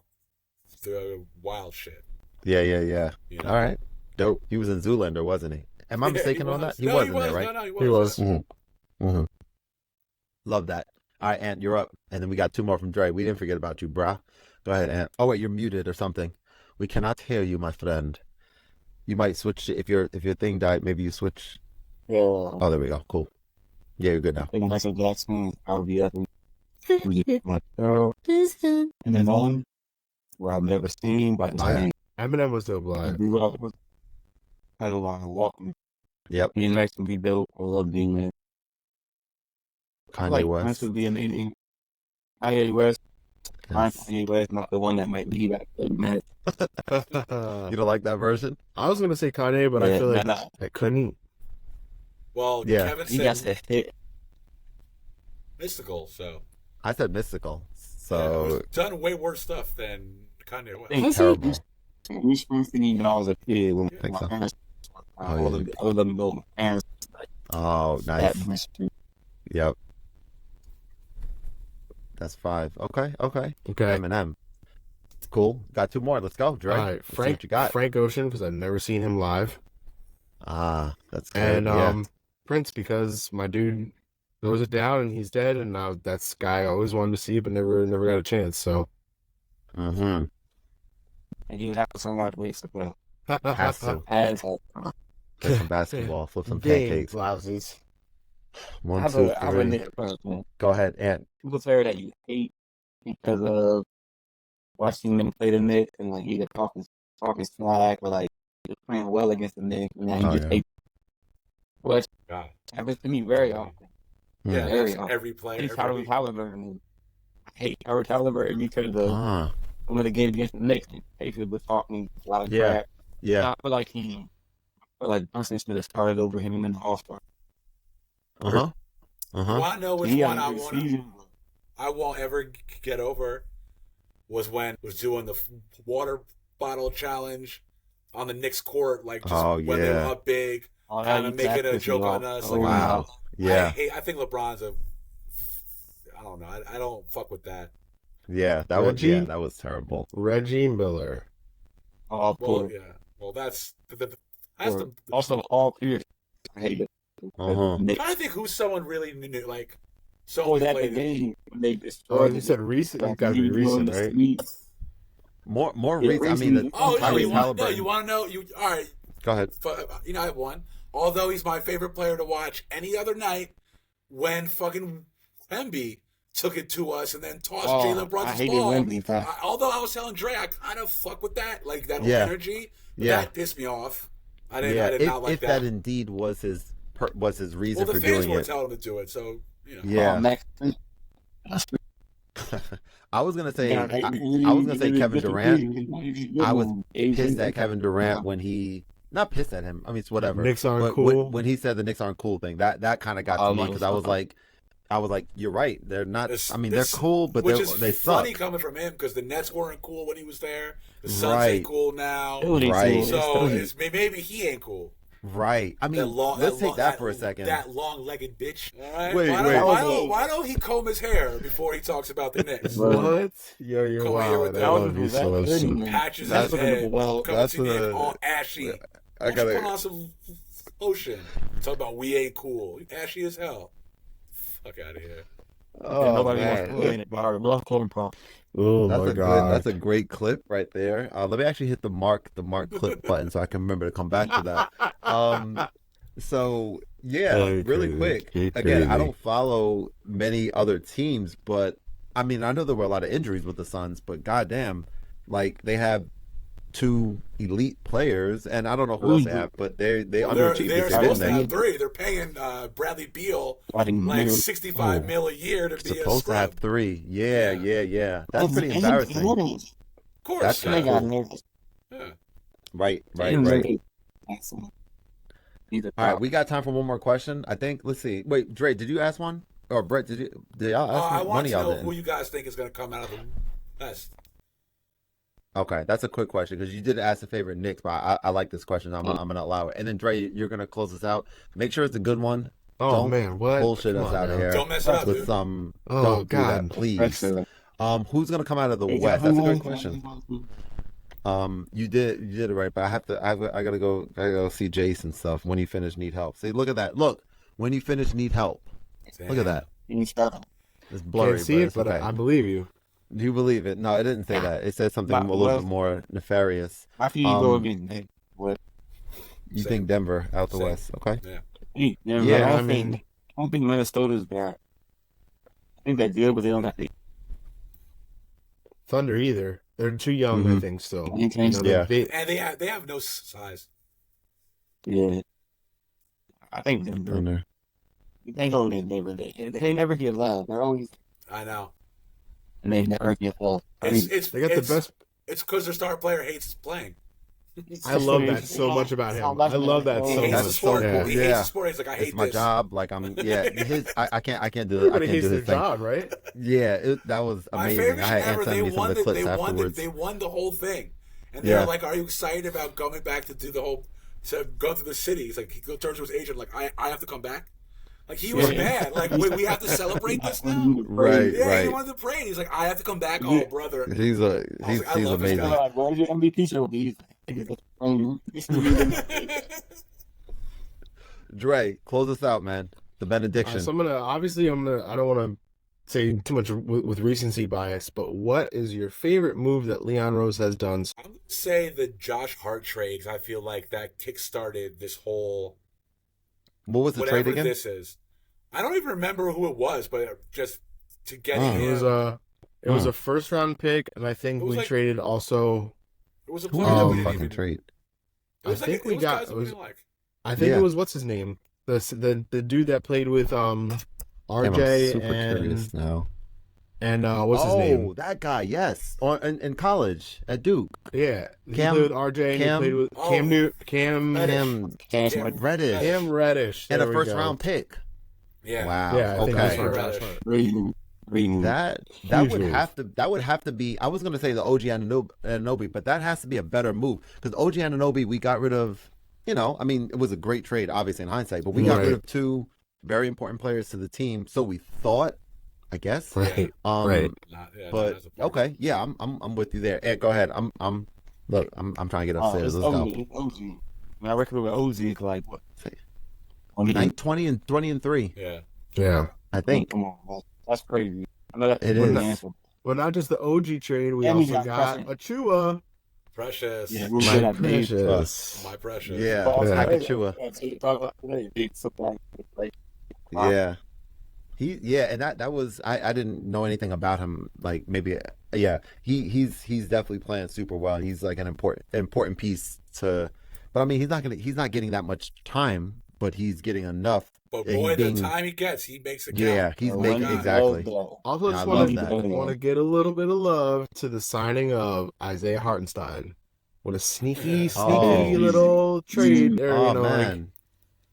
wild shit. Yeah. You know? All right. Dope. He was in Zoolander, wasn't he? Am I mistaken on that? He wasn't there, right? No, He was. Mm-hmm. Love that. All right, Ant, you're up. And then we got 2 more from Dre. We didn't forget about you, brah. Go ahead, Ant. Oh, wait, you're muted or something. We cannot hear you, my friend. You might switch if your thing died. Maybe you switch. Yeah. Oh, there we go. Cool. Yeah, you're good now. I think Michael Jackson, I'll be up my girl. And then on where I've never seen, but Eminem was dope live. I grew up with had a lot of walking. Yep. Being next to be dope. I love being there. Kanye West. Prince would be amazing. Kanye West. Yes. Kanye West, not the one that might leave after 30 minutes. You don't like that version? I was gonna say Kanye, but I feel like I couldn't. Well, yeah. Kevin He got said to hit. Mystical, so I said Mystical. yeah, it So was done way worse stuff than Kanye West. Think terrible. We Springsteen when I was a kid. When Think my so. parents, Oh, I yeah. would let me go with my parents. Oh, nice. That Yep. That's 5. Okay. Okay. Eminem. Cool. Got 2 more. Let's go, Dre. All right, Let's see what you got. Frank Ocean, because I've never seen him live, That's good. and Prince, because my dude throws it down and he's dead, and that's guy I always wanted to see, but never got a chance. So Mm-hmm. and you have some like ways to go. Has to. Play some basketball. Flip some pancakes. Lousies. 1, I 2, 3. have a nit person. Go ahead, Ant. People player that you hate because of watching them play the Knicks and like either talking smack or like just playing well against the Knicks and then you just hate. Which God. happens to me very often. Yeah, Very that's often. every player. I hate Howard Halliburton. I hate Howard Halliburton because of Ah. one of the games against the Knicks. He was talking a lot of Yeah. crap. Yeah. Not for like him. But like Brunson should have started over him in the All-Star. Uh-huh. Well, I know which He one had a I good want. season. I won't ever get over was when was doing the water bottle challenge on the Knicks court, like just when they were up big, Oh, kind you of making a pissed joke me on off. us. Oh, Like, Wow. Yeah. I think LeBron's I don't know. I don't fuck with that. Yeah. That was Reggie? that was terrible. Reggie Miller. Oh, Well, poor. yeah. Well, that's the Also, all Pierce. I hate it. Uh-huh. I'm trying to think who's someone really new, like Oh, someone who that the played. game when they Oh, destroyed you said recent. It's gotta be recent, right? More Yeah, reason. I mean, the Oh, Tyrese you want Halliburton. to know? All right. Go ahead. You know, I have one. Although he's my favorite player to watch any other night, when fucking Wemby took it to us and then tossed Jalen I Brunson's hated ball. Wemby. Although I was telling Dre, I kind of fuck with that, like that Yeah. energy. But Yeah. that pissed me off. I did Yeah. not like If that indeed was his reason Well, for the fans doing were it. telling him to do it, so you know. Yeah. Max. I was gonna say Kevin Durant. I was pissed at Kevin Durant when he not pissed at him. I mean, it's whatever. Knicks aren't But cool. when he said the Knicks aren't cool thing, that kind of got to me because I was like, you're right. They're not. They're cool, but which is they suck. funny coming from him because the Nets weren't cool when he was there. The Suns Right. ain't cool now. Right. So maybe he ain't cool. Right. I mean, let's take that for a second. That long-legged bitch. All right. Wait. Why don't he comb his hair before he talks about the Knicks? What? Yo, you're Come here wild. with I that. love you so much. Patches That's his head. well. Coming that's to me a- all ashy. I gotta. Put on some lotion. Talk about we ain't cool. Ashy as hell. Fuck out of here. Oh, Nobody wants to man. play in it. Block corn pop. Oh That's my a god. that's a great clip right there. Let me actually hit the mark clip button so I can remember to come back to that. So yeah, Very really crazy. quick. Very Again, I crazy. don't follow many other teams, but I mean, I know there were a lot of injuries with the Suns, but goddamn, like they have two elite players, and I don't know who else they have, but they underachieved They're this year, didn't supposed to they? have 3. They're paying Bradley Beal like $65 million a year to be Supposed to have 3. Yeah. That's pretty Of course, That's they got nervous. Yeah. Right. All right, we got time for one more question. I think. Let's see. Wait, Dre, did you ask one? Or Brett, did y'all ask I one? want One to of y'all know didn't. who you guys think is going to come out of the West. Okay, that's a quick question because you did ask the favorite Knicks, but I like this question. I'm gonna allow it. And then Dre, you're gonna close us out. Make sure it's a good one. Oh Don't man, what bullshit Come us on, out of man. here Don't mess it up, with dude. some. Oh, don't God. do that, please. Who's gonna come out of the West? That's a good question. You did it right, but I gotta go see Jace and stuff. When you finish, need help. See, look at that. Look, when you finish, need help. Look at that. It's blurry. Can't see it, but okay. I believe you. Do you believe it? No, it didn't say that. It said something a little bit more nefarious. After you go again, what? You think Denver out the West? Okay. Yeah. I don't think Minnesota's bad. I think they're good, but they don't got the. Thunder either. They're too young, I think. Still, Yeah. And they have no size. Yeah. I think Denver. They go to Denver. They never get love. They're always. I know. And they never get love. They got the best. It's because their star player hates playing. I love that so much about him. I love that so He hates much. the sport. Yeah. He hates the sport. He's like, I hate It's my this. job. Like I can't do it. I can't Everybody do hates their his thing. job, right? Yeah, that was My amazing. favorite I had shit Ant ever. send me some of the clips afterwards. They won the whole thing, and Yeah. they're like, "Are you excited about going back to do the whole to go through the city?" He's like, he turns to his agent, like, "I have to come back." Like he was mad. Like, wait, we have to celebrate this now. Right, Yeah, right. he wanted to pray. He's like, "I have to come back." Oh, brother. He's I love this amazing. guy. Where's your MVP show? Dre, close us out, man. The benediction. So I'm gonna. I don't want to say too much with recency bias, but what is your favorite move that Leon Rose has done? I'm gonna say the Josh Hart trade, 'cause I feel like that kickstarted this whole What was the trade whatever again? this is. I don't even remember who it was, but just to get Oh. him. It was a first round pick, and I think It was we like- traded also. It was a Who player did that we we didn't fucking even. trade? It was I think we it was got- guys that it we was- didn't like. I think Yeah. it was what's his name, the dude that played with Damn, I'm RJ super curious now. and what's his name? Oh, that guy, yes. In college at Duke. Yeah, he Cam- played with RJ and Cam- he played with Oh. Cam Reddish. Cam Reddish And there a we first go. round pick. Yeah. Wow. Yeah, I think okay. that's right. Reddish. That Huge would move. have to be. I was gonna say the OG Anunoby, but that has to be a better move because OG Anunoby we got rid of. I mean, it was a great trade, obviously in hindsight, but we got rid of two very important players to the team. So we thought, I guess. Right. Right. Not But as a player. okay, yeah, I'm with you there. Ed, go ahead. I'm trying to get upstairs. Let's go. OG. My record with OG is like what? 20 and 3. Yeah. I think. Come on, that's crazy. I know that's It a good is. answer. Well, not just the OG trade, we And we also got got Achua. Precious. Yeah, we're My good at big. precious. My precious. Yeah, Yeah. Akachua. Yeah. And that was I didn't know anything about him. Like maybe he's definitely playing super well. He's like an important piece to. But I mean, he's not getting that much time, but he's getting enough. But And boy, being- the time he gets, he makes it count. Yeah, he's making God. exactly. Also, I just love want that. to get a little bit of love to the signing of Isaiah Hartenstein. What a sneaky Oh. little trade there. Oh like, man,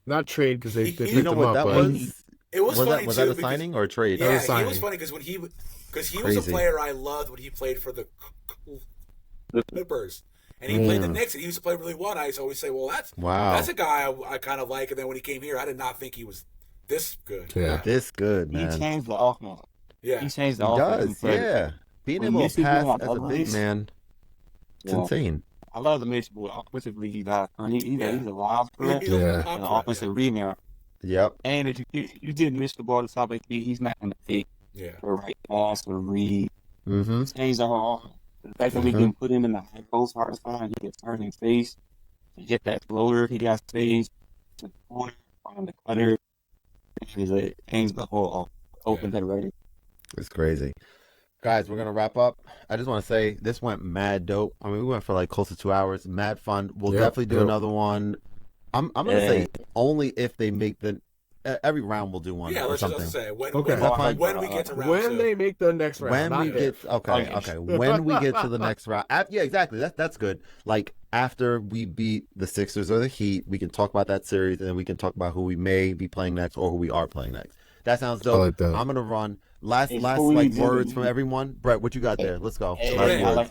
not trade because they You picked you know him what up, that but was? It was funny was too. that a because- signing or a trade? That was Yeah, a he signing. was funny because he was a Crazy. player I loved when he played for the Clippers, and he played the Knicks, and he used to play really well. And I used to always say, "Well, Wow, that's a guy I kind of like." And then when he came here, I did not think he was this good. Yeah. this good, He man. changed the offense. Yeah. He changed the He offense. does, yeah. Being When able to Missy pass went as on a the big list, man, it's Yeah. insane. I love the mix, but offensively he's not. He's a wild He's threat. a little Yeah. pop And an threat, offensive rebound. Yep. And if you did miss the ball to top of the he's not going to take Yeah. the right pass or read. Mm-hmm. Change the whole offense. The fact that we can put him in the high post hard spot, he can turn his face to get that floater. He got space to the corner, on the cutter. It changes the whole open that ready. It's crazy. guys, we're gonna wrap up. I just want to say this went mad dope. I mean, we went for like close to 2 hours. Mad fun. We'll definitely do another one. I'm gonna say only if they make the every round we'll do one. Yeah, or let's something. just say when Okay. when we get to round two. When they make the next round. When we get when we get to the next round. Yeah, exactly. That's good. Like after we beat the Sixers or the Heat, we can talk about that series, and then we can talk about who we may be playing next or who we are playing next. That sounds dope. I like that. I'm gonna run last like words from everyone. Brett, what you got there? Let's go. The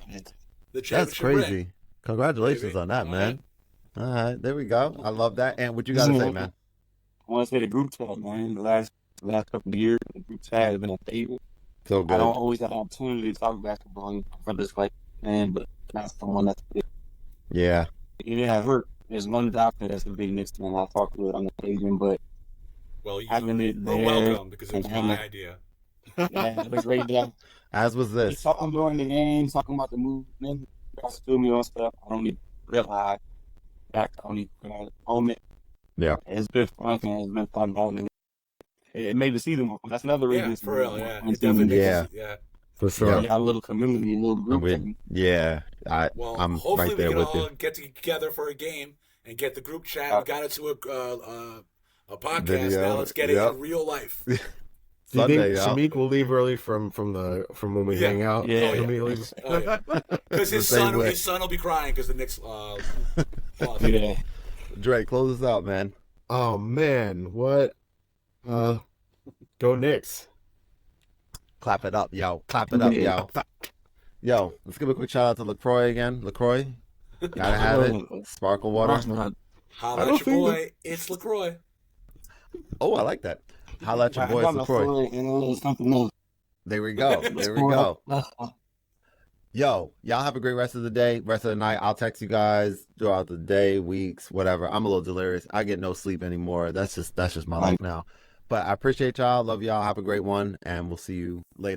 That's crazy. Congratulations on that, man. All right, there we go. I love that. And what you got to say, man? I want to say the group chat, man. The last couple of years, the group chat has been a favorite. So good. I don't always have an opportunity to talk basketball in front of this like man, but not someone that's big. Yeah. You have hurt. There's one doctor that's a big Knicks fan. I talk to it on occasion, but having it there, welcome because it was my idea. Yeah, it was right there. As was this. He's talking during the game, talking about the movement. Guys feel me on stuff. I don't need realize. I don't need to put on a moment. Yeah. It's been fun, man. It's been fun holding it made the season more. That's another reason. Yeah, for real. Yeah, it definitely yeah. For sure. Yeah, a little community, a little group. Yeah, I'm hopefully right there with you. Hopefully we can all get together for a game and get the group chat. We got it to a podcast. Video. Now let's get it in real life. Do you think Shamik will leave early from when we hang out? Yeah. Because his son will be crying because the Knicks lost. Yeah. Dre, close us out, man. Oh man, what? Go Knicks. Clap it up, yo. Clap it up, yo. Yo, let's give a quick shout out to LaCroix again. LaCroix, gotta have it. Sparkle water. Holla at your boy. It's LaCroix. Oh, I like that. Holla at your boy, it's LaCroix. There we go. There we go. Yo, y'all have a great rest of the day, rest of the night. I'll text you guys throughout the day, weeks, whatever. I'm a little delirious. I get no sleep anymore. That's just my life now. But I appreciate y'all. Love y'all. Have a great one, and we'll see you later.